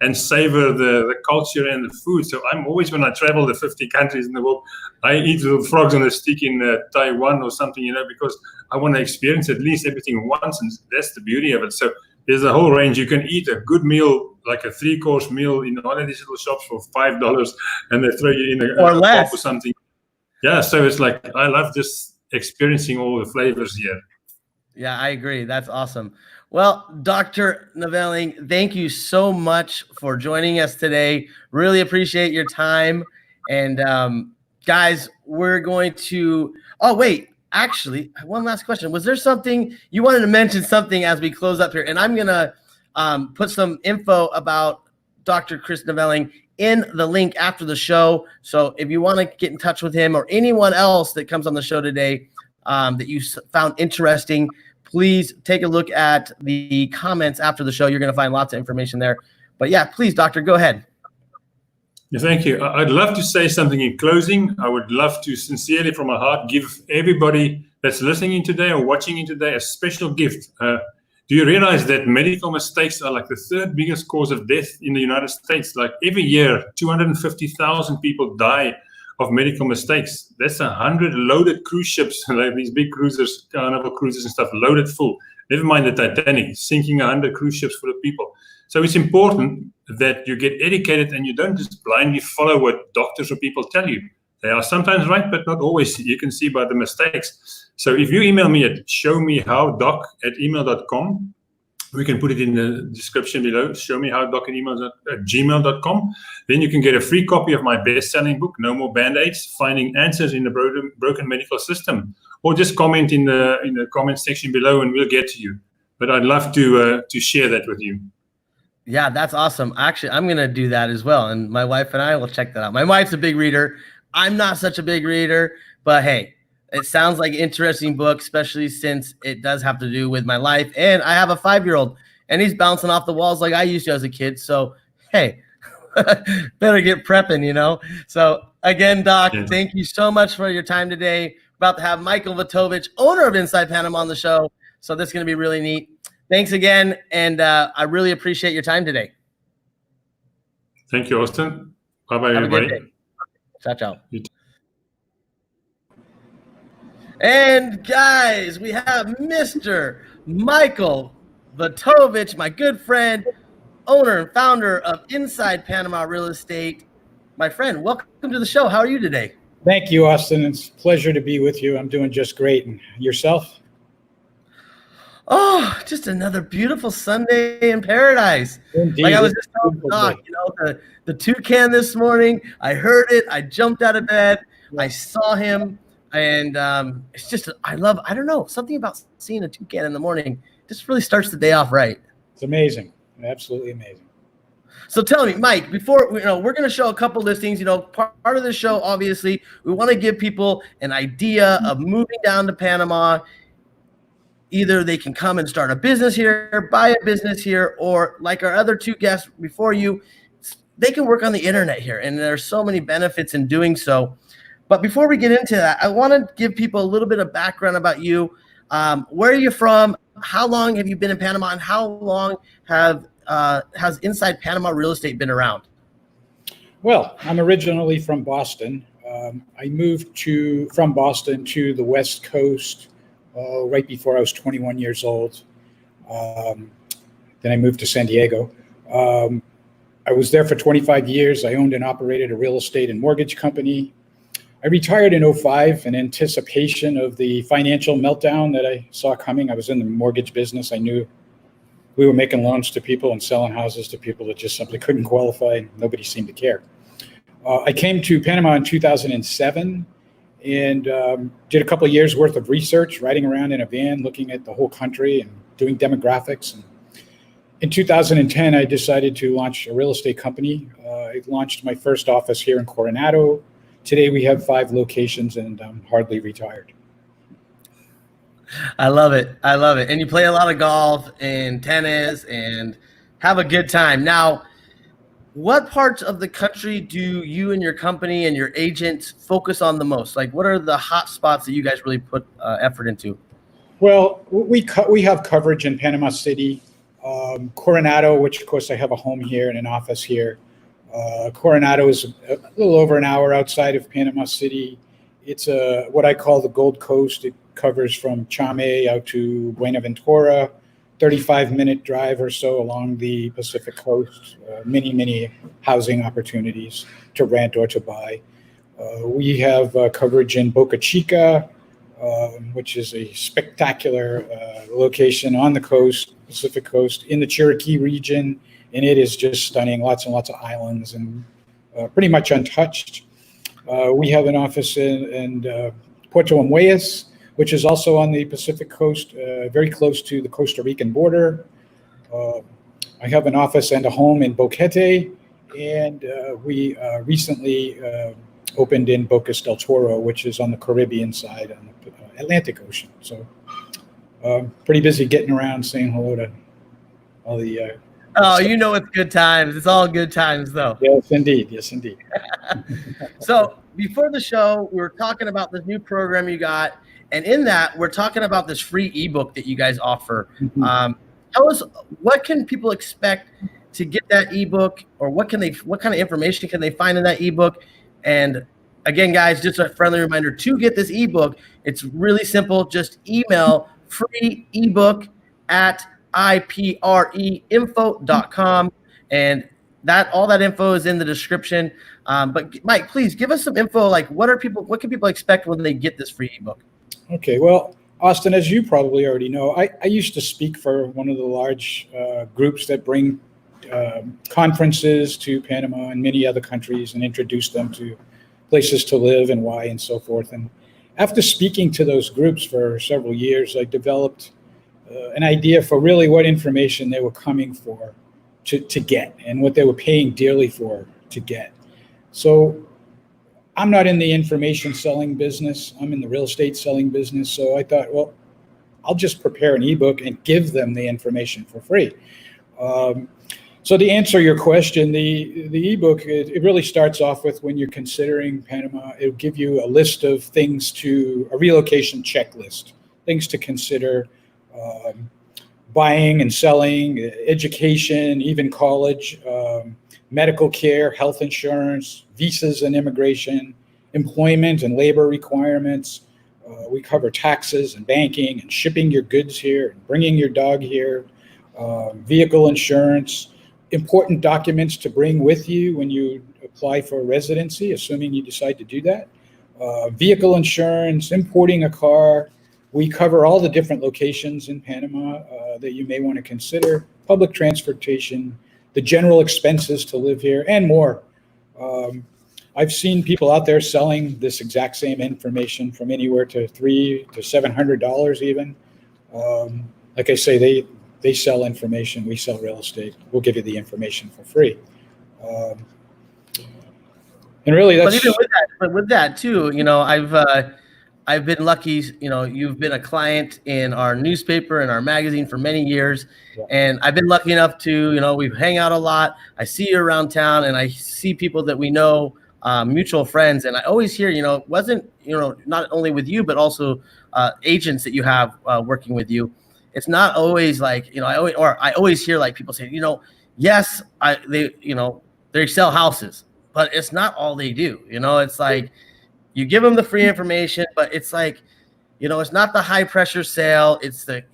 and savor the culture and the food. So I'm always, when I travel the 50 countries in the world, I eat little frogs on a stick in Taiwan or something, because I want to experience at least everything once, and that's the beauty of it. So there's a whole range. You can eat a good meal, like a 3-course meal in one of these little shops for $5, and they throw you in a pop or something. Yeah, so it's like, I love just experiencing all the flavors here. Yeah, I agree. That's awesome. Well, Dr. Neverland, thank you so much for joining us today. Really appreciate your time. And guys, we're going to, actually, one last question. Was there something you wanted to mention something as we close up here? And I'm going to put some info about Dr. Chris Neverland in the link after the show. So if you want to get in touch with him or anyone else that comes on the show today that you found interesting, please take a look at the comments after the show. You're going to find lots of information there. But yeah, please, doctor, go ahead. Yeah, thank you. I'd love to say something in closing. I would love to sincerely from my heart give everybody that's listening in today or watching in today a special gift. Do you realize that medical mistakes are like the 3rd biggest cause of death in the United States? Like every year, 250,000 people die of medical mistakes. That's 100 loaded cruise ships, like these big cruisers, Carnival cruises and stuff, loaded full. Never mind the Titanic, sinking 100 cruise ships full of people. So it's important that you get educated and you don't just blindly follow what doctors or people tell you. They are sometimes right, but not always. You can see by the mistakes. So if you email me at showmehowdoc@email.com, we can put it in the description below. showmehow.gmail.com. Then you can get a free copy of my best-selling book, No More Band-Aids, Finding Answers in the Broken Medical System. Or just comment in the comment section below and we'll get to you. But I'd love to share that with you. Yeah, that's awesome. Actually, I'm going to do that as well. And my wife and I will check that out. My wife's a big reader. I'm not such a big reader, but hey, it sounds like an interesting book, especially since it does have to do with my life. And I have a 5-year-old and he's bouncing off the walls like I used to as a kid. So, hey, better get prepping, you know? So again, Doc, Thank you so much for your time today. About to have Michael Vitovich, owner of Inside Panama, on the show. So this is going to be really neat. Thanks again. And I really appreciate your time today. Thank you, Austin. Bye-bye, everybody. Ciao, ciao. And guys, we have Mr. Michael Vitovich, my good friend, owner and founder of Inside Panama Real Estate. My friend, welcome to the show. How are you today? Thank you, Austin. It's a pleasure to be with you. I'm doing just great. And yourself? Oh, just another beautiful Sunday in paradise. Indeed. Like I was just telling Doc, you know, the toucan this morning, I heard it. I jumped out of bed. I saw him. And it's just, I don't know, something about seeing a toucan in the morning just really starts the day off right. It's amazing. Absolutely amazing. So tell me, Mike, before, we're going to show a couple listings, part of the show, obviously, we want to give people an idea of moving down to Panama. Either they can come and start a business here, buy a business here, or like our other two guests before you, they can work on the internet here. And there's so many benefits in doing so. But before we get into that, I want to give people a little bit of background about you. Where are you from? How long have you been in Panama? And how long has Inside Panama Real Estate been around? Well, I'm originally from Boston. I moved from Boston to the West Coast right before I was 21 years old. Then I moved to San Diego. I was there for 25 years. I owned and operated a real estate and mortgage company. I retired in 2005 in anticipation of the financial meltdown that I saw coming. I was in the mortgage business. I knew we were making loans to people and selling houses to people that just simply couldn't qualify. Nobody seemed to care. I came to Panama in 2007 and did a couple of years worth of research, riding around in a van, looking at the whole country and doing demographics. And in 2010, I decided to launch a real estate company. I launched my first office here in Coronado. Today we have 5 locations and I'm hardly retired. I love it. I love it. And you play a lot of golf and tennis and have a good time. Now, what parts of the country do you and your company and your agents focus on the most? Like, what are the hot spots that you guys really put effort into? Well, we have coverage in Panama City, Coronado, which of course I have a home here and an office here. Coronado is a little over an hour outside of Panama City. It's what I call the Gold Coast. It covers from Chame out to Buenaventura, 35-minute drive or so along the Pacific Coast. Many housing opportunities to rent or to buy. We have coverage in Boca Chica, which is a spectacular location on the coast, Pacific Coast, in the Cherokee region. And it is just stunning, lots and lots of islands and pretty much untouched. We have an office in Puerto Amueyas, which is also on the Pacific Coast, very close to the Costa Rican border. I have an office and a home in Boquete, and we recently opened in Bocas del Toro, which is on the Caribbean side, on the Atlantic Ocean. So pretty busy getting around, saying hello to all the oh, you know it's good times. It's all good times, though. Yes, indeed. Yes, indeed. So before the show, we were talking about this new program you got. And in that, we're talking about this free ebook that you guys offer. Mm-hmm. Tell us, what can people expect to get that ebook, or what kind of information can they find in that ebook? And again, guys, just a friendly reminder, to get this ebook, it's really simple. Just email free ebook at ipreinfo.com, and all that info is in the description. But Mike, please give us some info. Like, what can people expect when they get this free ebook? Okay, well, Austin, as you probably already know, I used to speak for one of the large groups that bring conferences to Panama and many other countries and introduce them to places to live and why and so forth. And after speaking to those groups for several years, I developed an idea for really what information they were coming for to get and what they were paying dearly for to get. So I'm not in the information selling business. I'm in the real estate selling business. So I thought, well, I'll just prepare an ebook and give them the information for free. So to answer your question, the ebook, it really starts off with when you're considering Panama, it'll give you a list of things a relocation checklist, things to consider, buying and selling, education, even college, medical care, health insurance, visas and immigration, employment and labor requirements. We cover taxes and banking and shipping your goods here and bringing your dog here, vehicle insurance, important documents to bring with you when you apply for residency, assuming you decide to do that, vehicle insurance, importing a car. We cover all the different locations in Panama that you may want to consider, public transportation, the general expenses to live here, and more. I've seen people out there selling this exact same information from anywhere to $300 to $700 even. Like I say, they sell information, we sell real estate. We'll give you the information for free. And really, that's. But even with that too, I've been lucky. You've been a client in our newspaper and our magazine for many years, and I've been lucky enough to, we hang out a lot. I see you around town, and I see people that we know, mutual friends, and I always hear, it wasn't, not only with you, but also agents that you have working with you. It's not always like, I always hear like people say, yes, they sell houses, but it's not all they do. It's like you give them the free information, but it's like, it's not the high pressure sale. It's the,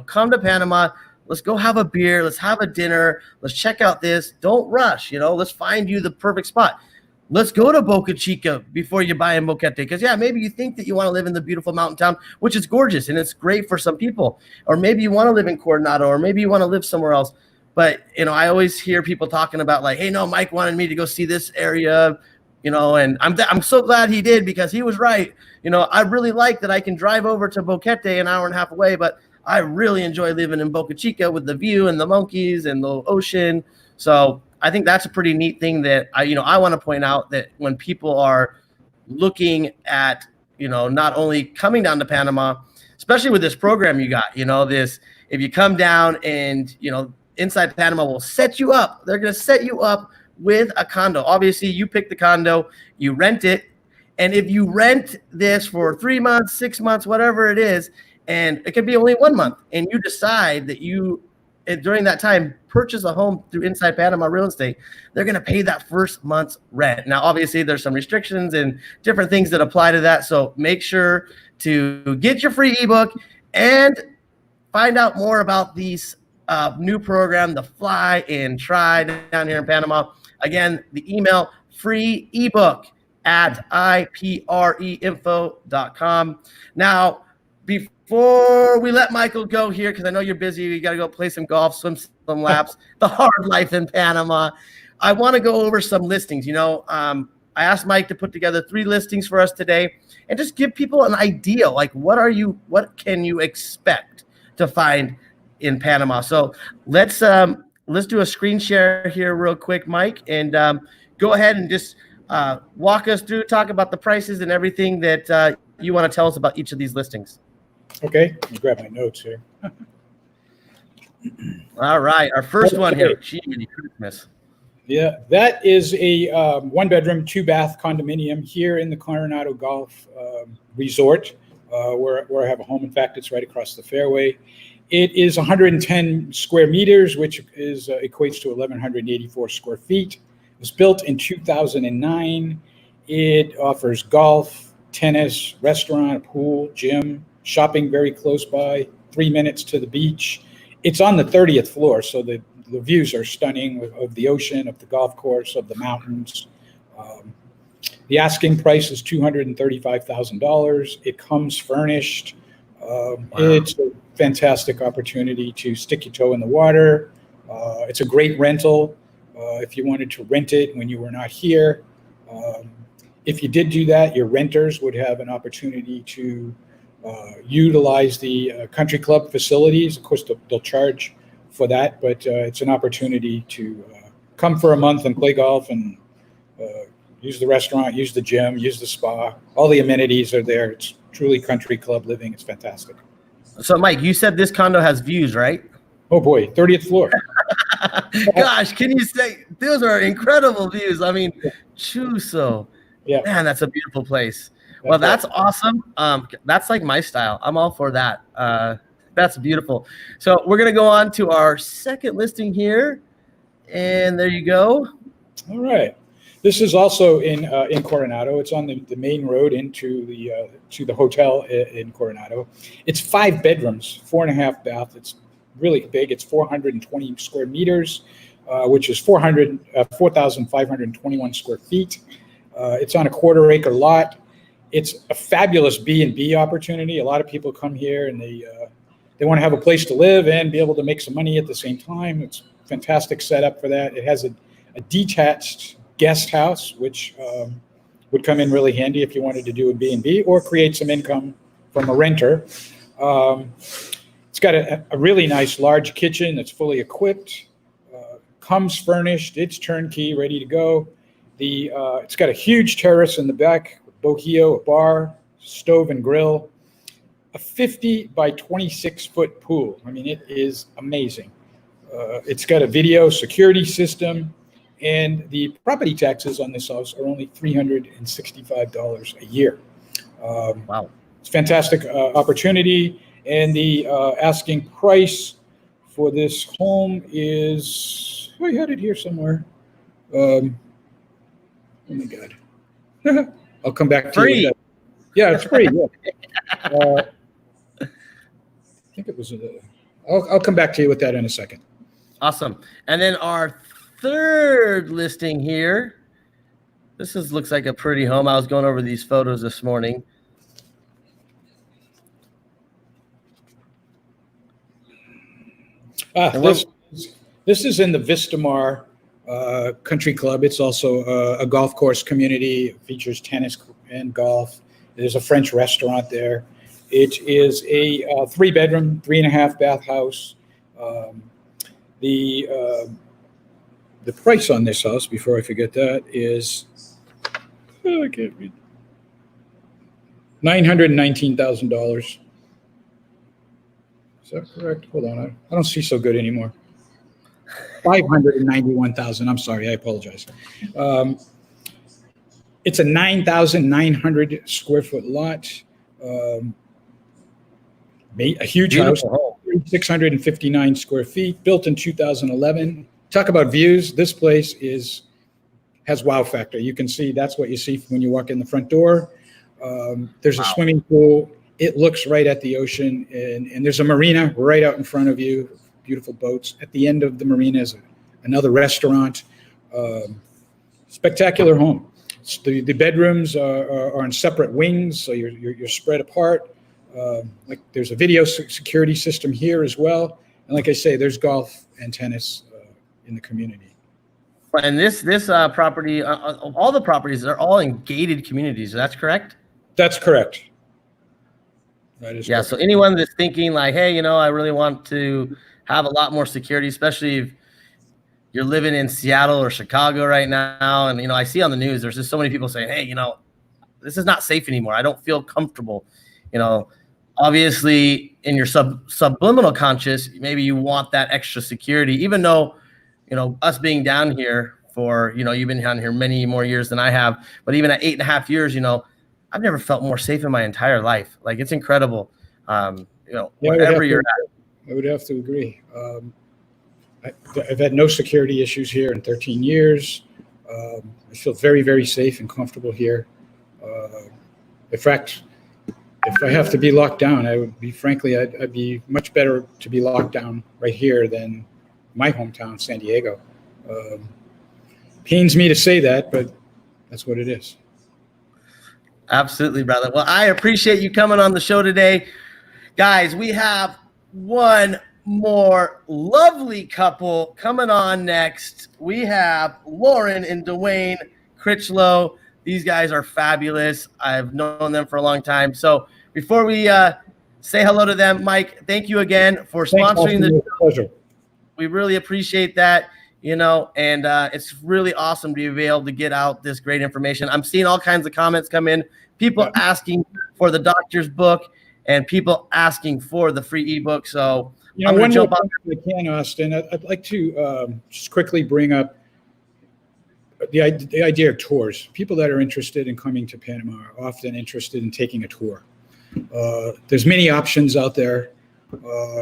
come to Panama, let's go have a beer, let's have a dinner, let's check out this. Don't rush, let's find you the perfect spot. Let's go to Boca Chica before you buy in Boquete. Because, maybe you think that you want to live in the beautiful mountain town, which is gorgeous, and it's great for some people. Or maybe you want to live in Coronado, or maybe you want to live somewhere else. But, I always hear people talking about like, hey, no, Mike wanted me to go see this area, and I'm so glad he did, because he was right. I really like that I can drive over to Boquete an hour and a half away, but I really enjoy living in Boca Chica with the view and the monkeys and the ocean. So I think that's a pretty neat thing that I want to point out, that when people are looking at, not only coming down to Panama, especially with this program you got, if you come down and, Inside Panama will set you up. They're going to set you up with a condo. Obviously, you pick the condo, you rent it. And if you rent this for 3 months, 6 months, whatever it is, and it could be only 1 month, and you decide that during that time, purchase a home through Inside Panama Real Estate, they're going to pay that first month's rent. Now, obviously, there's some restrictions and different things that apply to that. So make sure to get your free ebook and find out more about these new program, the Fly and Try down here in Panama. Again, the email, free ebook at ipreinfo.com. Now, before we let Michael go here, because I know you're busy, you got to go play some golf, swim some laps, the hard life in Panama, I want to go over some listings. I asked Mike to put together 3 listings for us today and just give people an idea, like what can you expect to find in Panama. So let's do a screen share here real quick, Mike, and go ahead and just walk us through, talk about the prices and everything that you want to tell us about each of these listings. Okay, let me grab my notes here. All right, our first one here. Jiminy Christmas. Yeah, that is a 1-bedroom, 2-bath condominium here in the Coronado Golf Resort, where I have a home. In fact, it's right across the fairway. It is 110 square meters, which equates to 1,184 square feet. It was built in 2009. It offers golf, tennis, restaurant, pool, gym, shopping very close by, 3 minutes to the beach. It's on the 30th floor, so the views are stunning of the ocean, of the golf course, of the mountains. The asking price is $235,000. It comes furnished. It's a fantastic opportunity to stick your toe in the water. It's a great rental if you wanted to rent it when you were not here. If you did do that, your renters would have an opportunity to utilize the country club facilities. Of course, they'll charge for that, but it's an opportunity to come for a month and play golf and use the restaurant, use the gym, use the spa. All the amenities are there. It's truly country club living. It's fantastic. So, Mike, you said this condo has views, right? Oh boy, 30th floor. Gosh, can you say those are incredible views? I mean, Chuso. Yeah. Man, that's a beautiful place. Well, that's awesome. That's like my style. I'm all for that. That's beautiful. So we're gonna go on to our second listing here, and there you go. All right. This is also in Coronado. It's on the main road into the hotel in Coronado. It's 5 bedrooms, 4.5 bath. It's really big. It's 420 square meters, which is 4,521 square feet. It's on a 1/4 acre lot. It's a fabulous B&B opportunity. A lot of people come here and they want to have a place to live and be able to make some money at the same time. It's a fantastic setup for that. It has a detached guest house, which would come in really handy if you wanted to do a B&B or create some income from a renter. It's got a really nice large kitchen that's fully equipped, comes furnished, it's turnkey, ready to go. It's got a huge terrace in the back, bohio, a bar, stove and grill, a 50 by 26 foot pool. I mean, it is amazing. It's got a video security system, and the property taxes on this house are only $365 a year. Wow. It's a fantastic opportunity. And the asking price for this home is, I had it here somewhere. Oh my God. I'll come back to you with that. Yeah, it's free. Yeah. I think it was, I'll come back to you with that in a second. Awesome. And then our third listing here. This looks like a pretty home. I was going over these photos this morning. This is in the Vistamar Country Club. It's also a golf course community. It features tennis and golf. There's a French restaurant there. It is a 3-bedroom, 3.5 bath house. The price on this house, before I forget that, is I can't read. $919,000. Is that correct? Hold on, I don't see so good anymore. 591,000. I'm sorry, I apologize. It's a 9,900 square foot lot. A huge Beautiful house, 659 square feet, built in 2011. Talk about views. This place has wow factor. You can see, that's what you see when you walk in the front door. There's a swimming pool. It looks right at the ocean, and there's a marina right out in front of you. Beautiful boats. At the end of the marina is another restaurant. Spectacular home. The bedrooms are on separate wings, so you're spread apart. Like there's a video security system here as well, and like I say, there's golf and tennis in the community. And this property, all the properties are all in gated communities. That's correct? That's correct. That is correct. So anyone that's thinking like, hey, I really want to have a lot more security, especially if you're living in Seattle or Chicago right now. And, I see on the news, there's just so many people saying, hey, this is not safe anymore. I don't feel comfortable. Obviously in your subliminal conscious, maybe you want that extra security, even though, us being down here for, you've been down here many more years than I have, but even at 8.5 years, I've never felt more safe in my entire life. Like, it's incredible. Wherever you're at. I would have to agree. I've had no security issues here in 13 years. I feel very, very safe and comfortable here. In fact, if I have to be locked down, I'd be much better to be locked down right here than my hometown, San Diego. Pains me to say that, but that's what it is. Absolutely, brother. Well, I appreciate you coming on the show today. Guys, we have one more lovely couple coming on next. We have Lauren and Dwayne Critchlow. These guys are fabulous. I've known them for a long time. So before we say hello to them, Mike, thank you again for sponsoring the show. Pleasure. We really appreciate that, and it's really awesome to be able to get out this great information. I'm seeing all kinds of comments come in, people asking for the doctor's book and people asking for the free ebook. So I'm going to jump on. If I can, Austin, I'd like to just quickly bring up the idea of tours. People that are interested in coming to Panama are often interested in taking a tour. There's many options out there.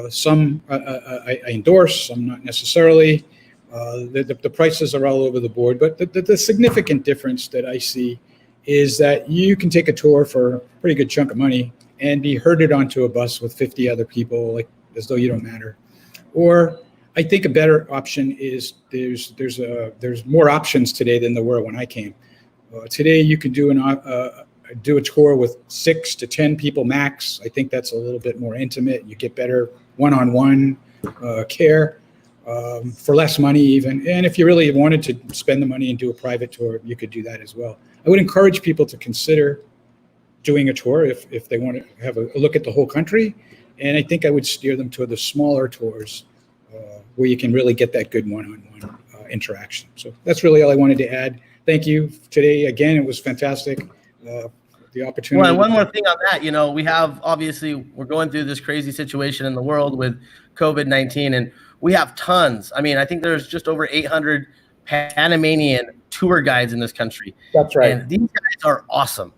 Some I endorse, some not necessarily. The prices are all over the board, but the significant difference that I see is that you can take a tour for a pretty good chunk of money and be herded onto a bus with 50 other people, like as though you don't matter. Or I think a better option is there's more options today than there were when I came. Today you can do a tour with 6 to 10 people max. I think that's a little bit more intimate. You get better one-on-one care for less money even. And if you really wanted to spend the money and do a private tour, you could do that as well. I would encourage people to consider doing a tour if they want to have a look at the whole country. And I think I would steer them to the smaller tours where you can really get that good one-on-one interaction. So that's really all I wanted to add. Thank you today. Again, it was fantastic. The opportunity. Well, and one more thing on that, we have, obviously, we're going through this crazy situation in the world with COVID-19, and we have tons. I mean, I think there's just over 800 Panamanian tour guides in this country. That's right. And these guys are awesome.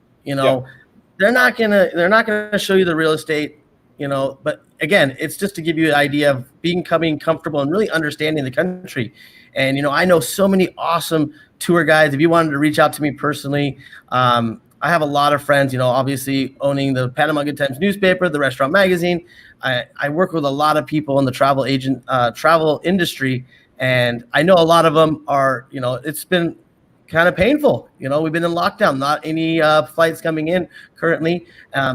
They're not gonna show you the real estate, but again, it's just to give you an idea of becoming comfortable and really understanding the country. And I know so many awesome tour guides. If you wanted to reach out to me personally, I have a lot of friends, obviously owning the Panama Good Times newspaper, the restaurant magazine. I work with a lot of people in the travel industry, and I know a lot of them are, it's been kind of painful. We've been in lockdown, not any flights coming in currently.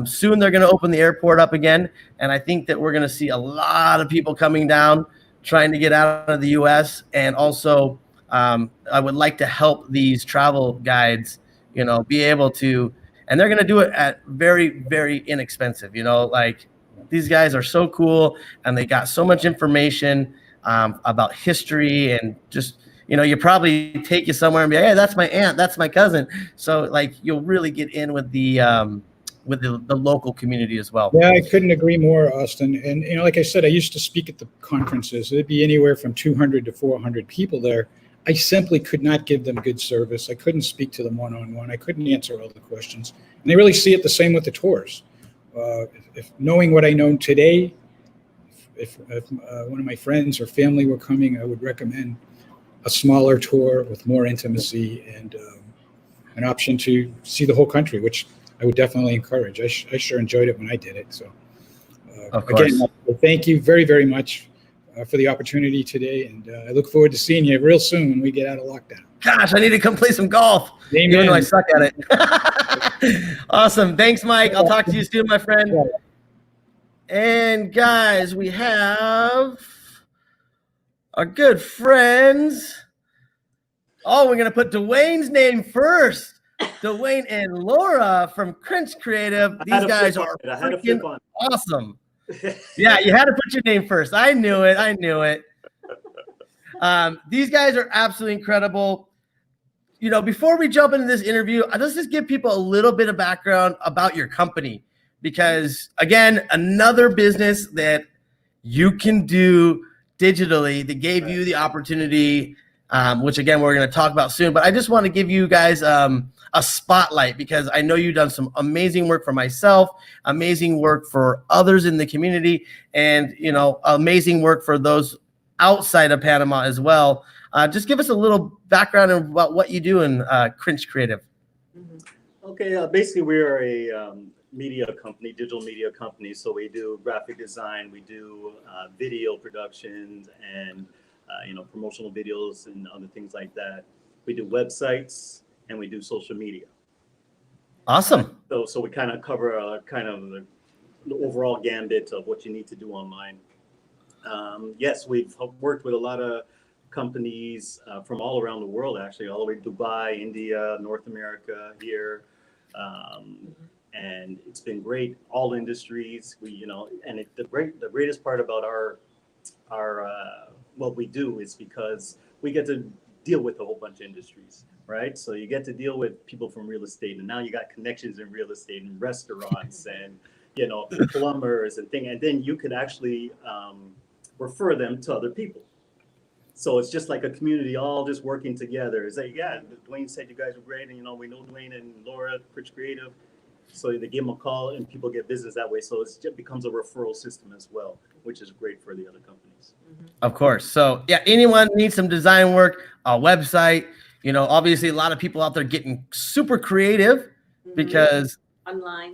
Soon they're going to open the airport up again, and I think that we're going to see a lot of people coming down trying to get out of the U.S. And also, I would like to help these travel guides be able to, and they're going to do it at very, very inexpensive, like these guys are so cool and they got so much information about history and just, you probably take you somewhere and be like, hey, that's my aunt, that's my cousin. So like, you'll really get in with the local community as well. Yeah, I couldn't agree more, Austin. And, like I said, I used to speak at the conferences. It'd be anywhere from 200 to 400 people there. I simply could not give them good service. I couldn't speak to them one-on-one. I couldn't answer all the questions. And they really see it the same with the tours. If knowing what I know today, if one of my friends or family were coming, I would recommend a smaller tour with more intimacy and an option to see the whole country, which I would definitely encourage. I sure enjoyed it when I did it. So again, thank you very, very much for the opportunity today, and I look forward to seeing you real soon when we get out of lockdown. Gosh, I need to come play some golf. Amen. Even though I suck at it. Awesome. Thanks, Mike. I'll talk to you soon, my friend. And guys, we have our good friends. Oh, we're going to put Dwayne's name first. Dwayne and Laura from Cringe Creative. These guys are freaking awesome. Yeah, you had to put your name first. I knew it. These guys are absolutely incredible. Before we jump into this interview, let's just give people a little bit of background about your company, because again, another business that you can do digitally that gave you the opportunity, which again, we're going to talk about soon. But I just want to give you guys a spotlight, because I know you've done some amazing work for myself, amazing work for others in the community, and amazing work for those outside of Panama as well. Just give us a little background about what you do in Cringe Creative. Okay, basically we are a media company, digital media company. So we do graphic design, we do video productions, and promotional videos and other things like that. We do websites, and we do social media. Awesome. So we kind of cover the overall gambit of what you need to do online. Yes, we've worked with a lot of companies from all around the world, actually, all the way to Dubai, India, North America, here. And it's been great, all industries. And the greatest part about our what we do is because we get to deal with a whole bunch of industries, right? So you get to deal with people from real estate, and now you got connections in real estate and restaurants and plumbers and things, and then you could actually refer them to other people. So it's just like a community all just working together. It's like, yeah, Dwayne said you guys were great, and we know Dwayne and Laura, Rich Creative. So they give them a call and people get business that way. So it just becomes a referral system as well, which is great for the other companies. Of course. So yeah, anyone needs some design work, a website, obviously a lot of people out there getting super creative because online,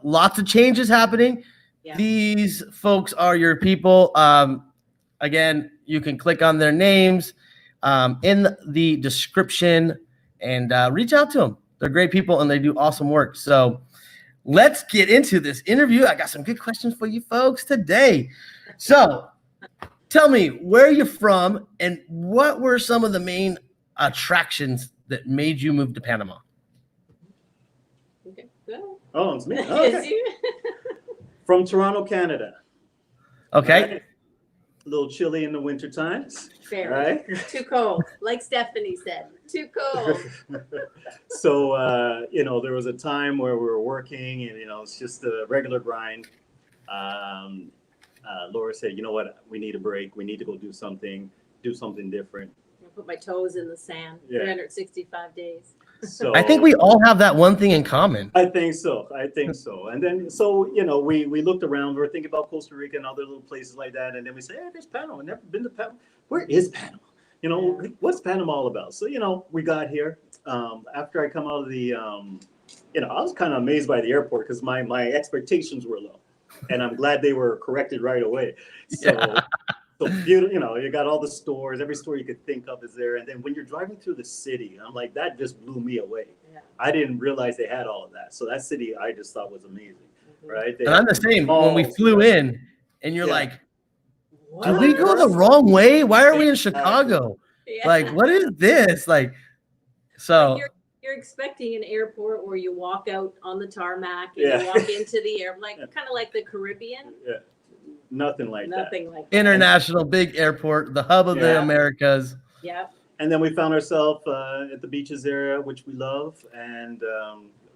lots of changes happening. Yeah. These folks are your people. Again, you can click on their names in the description and reach out to them. They're great people and they do awesome work. So let's get into this interview. I got some good questions for you folks today. So tell me, where are you from and what were some of the main attractions that made you move to Panama? Okay, go. Oh, it's me. Okay. From Toronto, Canada. Okay. Right? A little chilly in the winter times. Very. Right? Too cold. Like Stephanie said, too cold. So, there was a time where we were working and, it's just a regular grind. Laura said, you know what, we need a break. We need to go do something different. I put my toes in the sand, Yeah. 365 days. So I think we all have that one thing in common. I think so. And then, we looked around. We were thinking about Costa Rica and other little places like that. And then we said, hey, there's Panama. I've never been to Panama. Where is Panama? What's Panama all about? So, we got here. After I come out of the, I was kind of amazed by the airport because my expectations were low. And I'm glad they were corrected right away. So, Yeah. So beautiful, you got all the stores, every store you could think of is there. And then when you're driving through the city, I'm like, that just blew me away. Yeah. I didn't realize they had all of that. So that city I just thought was amazing, right? They And I'm the same. When we flew in and you're Yeah. like, What? did we go the wrong way? Why are we in Chicago? Yeah. Like, what is this? So You're expecting an airport where you walk out on the tarmac and Yeah. you walk into the air, kind of like the Caribbean. Yeah, nothing like that. Nothing like that. international big airport, the hub of the Yeah. Americas. Yeah. And then we found ourselves at the beaches area, which we love. And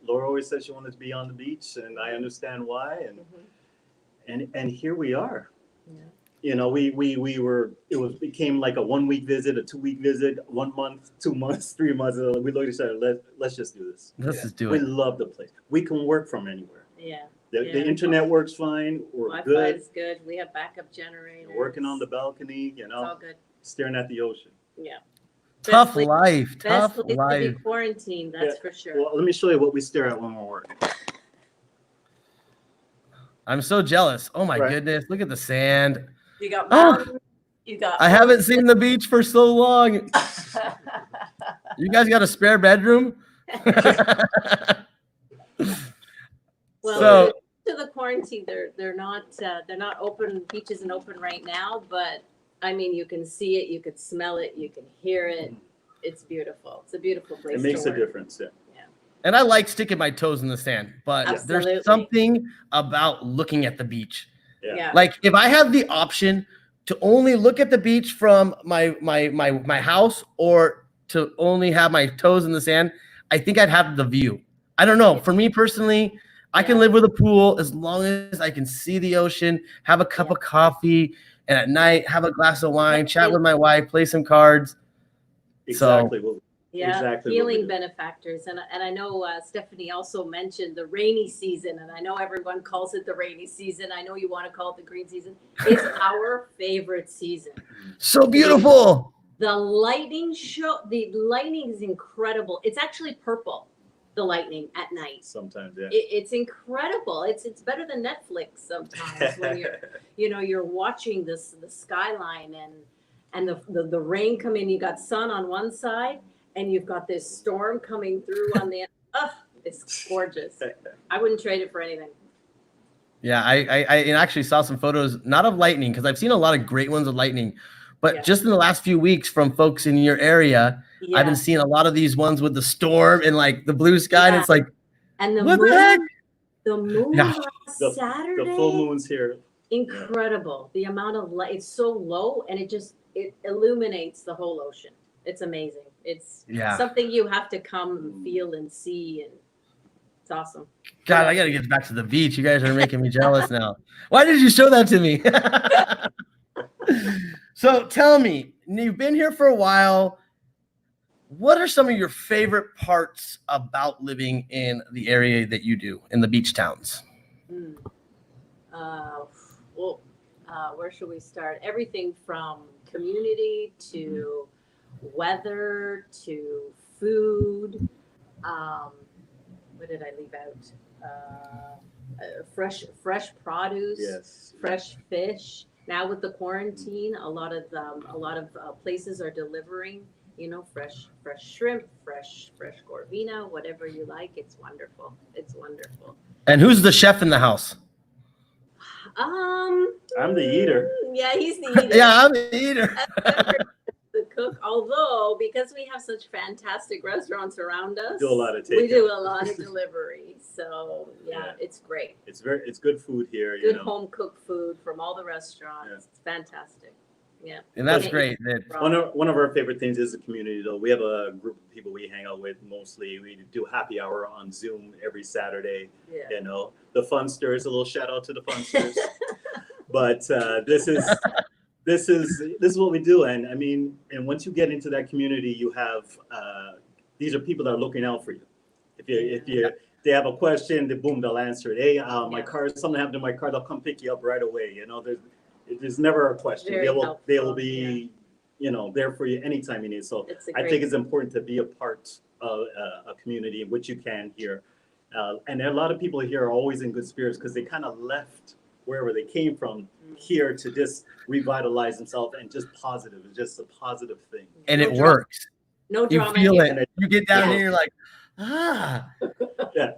Laura always said she wanted to be on the beach, and I understand why. And here we are. Yeah. It became like a 1 week visit, a 2 week visit, 1 month, 2 months, 3 months. We looked at each other, let's just do this. Let's just do We it. love the place. We can work from anywhere. Yeah. The Yeah. internet works fine. We're Wi-Fi good. is good. We have backup generators. Working on the balcony, It's all good. staring at the ocean. Yeah. Tough Best place- life. Best Tough place to be life. quarantined, that's Yeah. for sure. Well, let me show you what we stare at when we're working. I'm so jealous. Oh my Right. goodness. Look at the sand. You got Oh. mountains, you got I haven't seen the beach for so long. You guys got a spare bedroom? Well, So- to the quarantine, they're not open. Beach isn't open right now, but I mean, you can see it, you can smell it, you can hear it. It's beautiful. It's a beautiful place. It makes to a work. difference. Yeah. And I like sticking my toes in the sand, but Absolutely. there's something about looking at the beach. Yeah. Like if I have the option to only look at the beach from my house or to only have my toes in the sand, I think I'd have the view. I don't know. For me personally, I can Yeah. live with a pool as long as I can see the ocean, have a cup of coffee, and at night have a glass of wine, chat with my wife, play some cards. Exactly. Well, Yeah, Exactly what we healing do. benefactors, and I know Stephanie also mentioned the rainy season, and I know everyone calls it the rainy season. I know you want to call it the green season. It's our favorite season. So beautiful. The lightning is incredible. It's actually purple, the lightning at night. sometimes, yeah. It's incredible. It's better than Netflix sometimes when you're watching the skyline and the rain come in. You got sun on one side and you've got this storm coming through on the it's gorgeous. I wouldn't trade it for anything. Yeah, I actually saw some photos, not of lightning, because I've seen a lot of great ones of lightning, but Yeah. just in the last few weeks from folks in your area, I've been Yeah. seeing a lot of these ones with the storm and like the blue sky, and Yeah. it's like, And the what the moon, heck? the moon Yeah. last The Saturday. full moon's here. Incredible. The amount of light, it's so low and it illuminates the whole ocean. It's amazing. It's Yeah. something you have to come and feel and see, and it's awesome. God, I gotta get back to the beach. You guys are making me jealous now. Why did you show that to me? So tell me, you've been here for a while. What are some of your favorite parts about living in the area that you do, in the beach towns? Well, where should we start? Everything from community to weather to food. What did I leave out? Fresh produce. Yes. Fresh fish. Now with the quarantine, a lot of places are delivering, fresh shrimp, fresh Gorgona, whatever you like. It's wonderful. It's wonderful. And who's the chef in the house? I'm the eater. Yeah, he's the eater. Yeah, I'm the eater. The cook, although because we have such fantastic restaurants around us, Do a lot of we takeout. do a lot of delivery. So yeah, it's great. It's good food here. Good home cooked food from all the restaurants. Yeah. It's fantastic. Yeah. And that's Yeah. great. One of our favorite things is the community, though. We have a group of people we hang out with mostly. We do happy hour on Zoom every Saturday. Yeah. The Funsters. A little shout out to the Funsters. But this is what we do, and I mean, and once you get into that community, you have these are people that are looking out for you. If they have a question, they'll answer it. Hey, my car, something happened to my car, they'll come pick you up right away. There's never a question. Very They will helpful, be there for you anytime you need. So I great. think it's important to be a part of a community in which you can here. And a lot of people here are always in good spirits because they kind of left wherever they came from here to just revitalize themselves and just positive. It's just a positive thing. And No it drama. works. No You drama feel here. it. You get down Yeah. here, you're like, Yeah.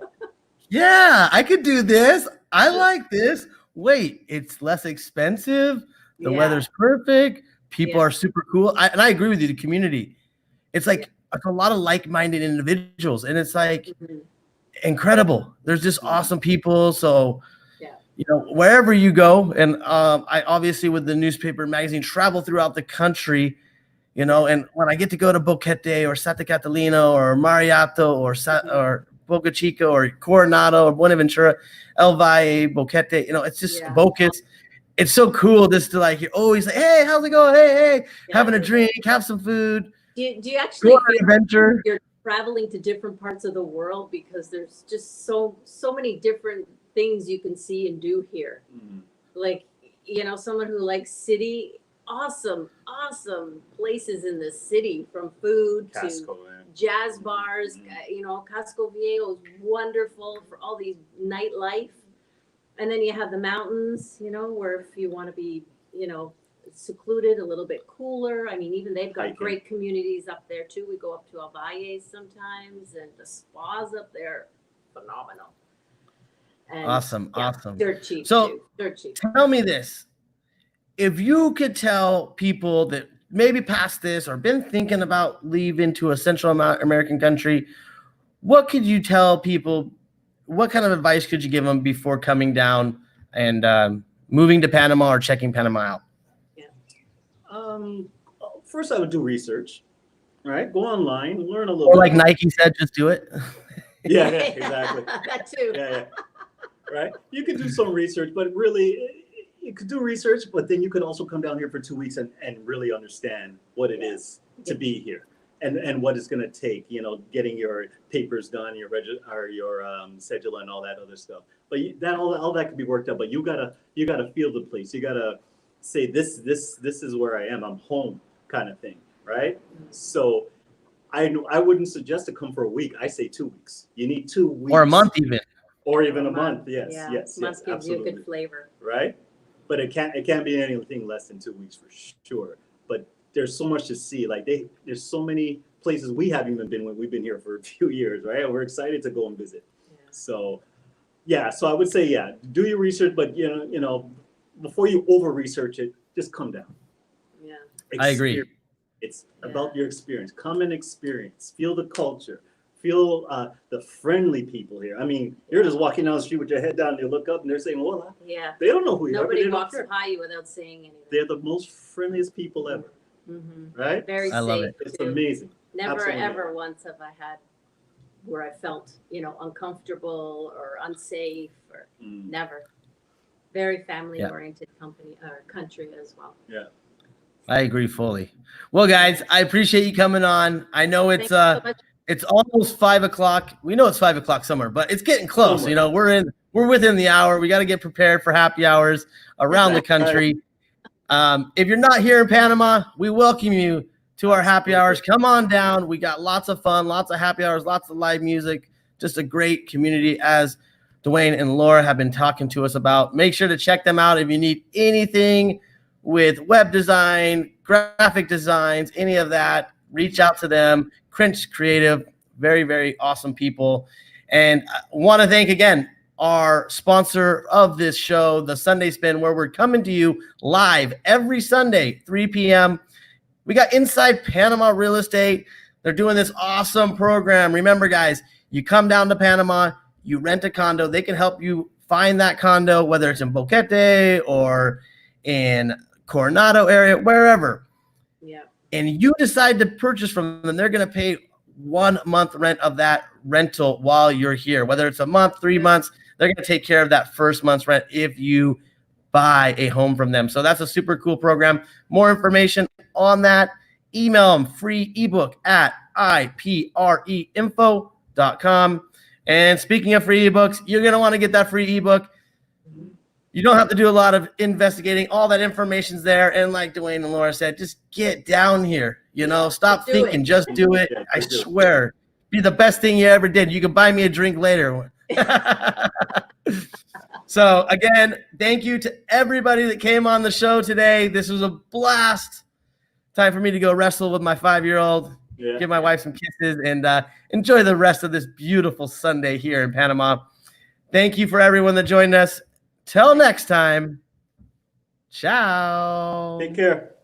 yeah, I could do this. I like this. Wait, it's less expensive. The Yeah. weather's perfect. People Yeah. are super cool. And I agree with you. The community, it's like it's a lot of like-minded individuals, and it's like Mhm. incredible. There's just awesome people. So, Yeah. wherever you go, and I obviously with the newspaper and magazine travel throughout the country, and when I get to go to Boquete or Santa Catalina or Mariato or Boca Chica or Coronado or Buenaventura, El Valle, Boquete, it's just Yeah. Bocas. It's so cool just to you're always like, hey, how's it going? Hey, having a drink, have some food. Do you actually Go on an feel adventure. you're traveling to different parts of the world because there's just so many different things you can see and do here? Mhm. Like, someone who likes city, awesome places in the city, from food to Casco, man. jazz bars. Casco Viejo is wonderful for all these nightlife. And then you have the mountains, where if you want to be, secluded, a little bit cooler. I mean, even they've got Hiking. great communities up there too. We go up to El Valle sometimes, and the spas up there, phenomenal. And Awesome. They're cheap So- too. They're cheap. Tell me this. If you could tell people that maybe past this or been thinking about leaving to a Central American country, what could you tell people? What kind of advice could you give them before coming down and moving to Panama or checking Panama out? First, I would do research. All right, go online, learn a little. Or bit. like Nike said, just do it. Yeah, exactly. That too. Yeah. Right. You could do some research, but really, you could do research, but then you could also come down here for 2 weeks and really understand what it is to be here and what it's going to take. Getting your papers done, your cedula, and all that other stuff. But all that could be worked out. But you gotta feel the place. You gotta say this is where I am. I'm home, kind of thing, right? So I wouldn't suggest to come for a week. I say 2 weeks. You need 2 weeks Or a month even. or even a month. Yes, Yeah. yes, Month yes, gives absolutely. you a good flavor. Right? But it can't be anything less than 2 weeks for sure. But there's so much to see. There's so many places we haven't even been when we've been here for a few years, right? And we're excited to go and visit. Yeah. So Yeah, so I would say, yeah, do your research, but before you over research it, just come down. Yeah. I agree. Experience. It's about your experience. Come and experience. Feel the culture. Feel the friendly people here. I mean, you're just walking down the street with your head down, and you look up, and they're saying, "Hola." Yeah. They don't know who you are. Nobody walks by you without saying anything. They're the most friendliest people ever. Right? Very I love safe. it. It's too. amazing. Never Absolutely. ever once have I had where I felt, uncomfortable or unsafe or never. Very family oriented company or country as well. Yeah. I agree fully. Well, guys, I appreciate you coming on. I know Thank you so much. it's almost 5:00. We know it's 5:00 somewhere, but it's getting close. Somewhere. We're within the hour. We got to get prepared for happy hours around the country. If you're not here in Panama, we welcome you to our happy hours. Come on down. We got lots of fun, lots of happy hours, lots of live music. Just a great community, as Dwayne and Laura have been talking to us about. Make sure to check them out if you need anything with web design, graphic designs, any of that. Reach out to them. Cringe Creative, very, very awesome people. And I want to thank again our sponsor of this show, the Sunday Spin, where we're coming to you live every Sunday, 3 p.m. We got Inside Panama Real Estate. They're doing this awesome program. Remember, guys, you come down to Panama, you rent a condo. They can help you find that condo, whether it's in Boquete or in Coronado area, wherever. Yeah. And you decide to purchase from them, they're going to pay 1 month rent of that rental while you're here. Whether it's a month, 3 months, they're going to take care of that first month's rent if you buy a home from them. So that's a super cool program. More information on that, email them, free ebook at ipreinfo.com. And speaking of free ebooks, you're going to want to get that free ebook. You don't have to do a lot of investigating. All that information's there. And like Dwayne and Laura said, just get down here. Stop thinking, just do it. I swear, be the best thing you ever did. You can buy me a drink later. So again, thank you to everybody that came on the show today. This was a blast. Time for me to go wrestle with my 5-year-old, give my wife some kisses, and enjoy the rest of this beautiful Sunday here in Panama. Thank you for everyone that joined us. Till next time, ciao. Take care.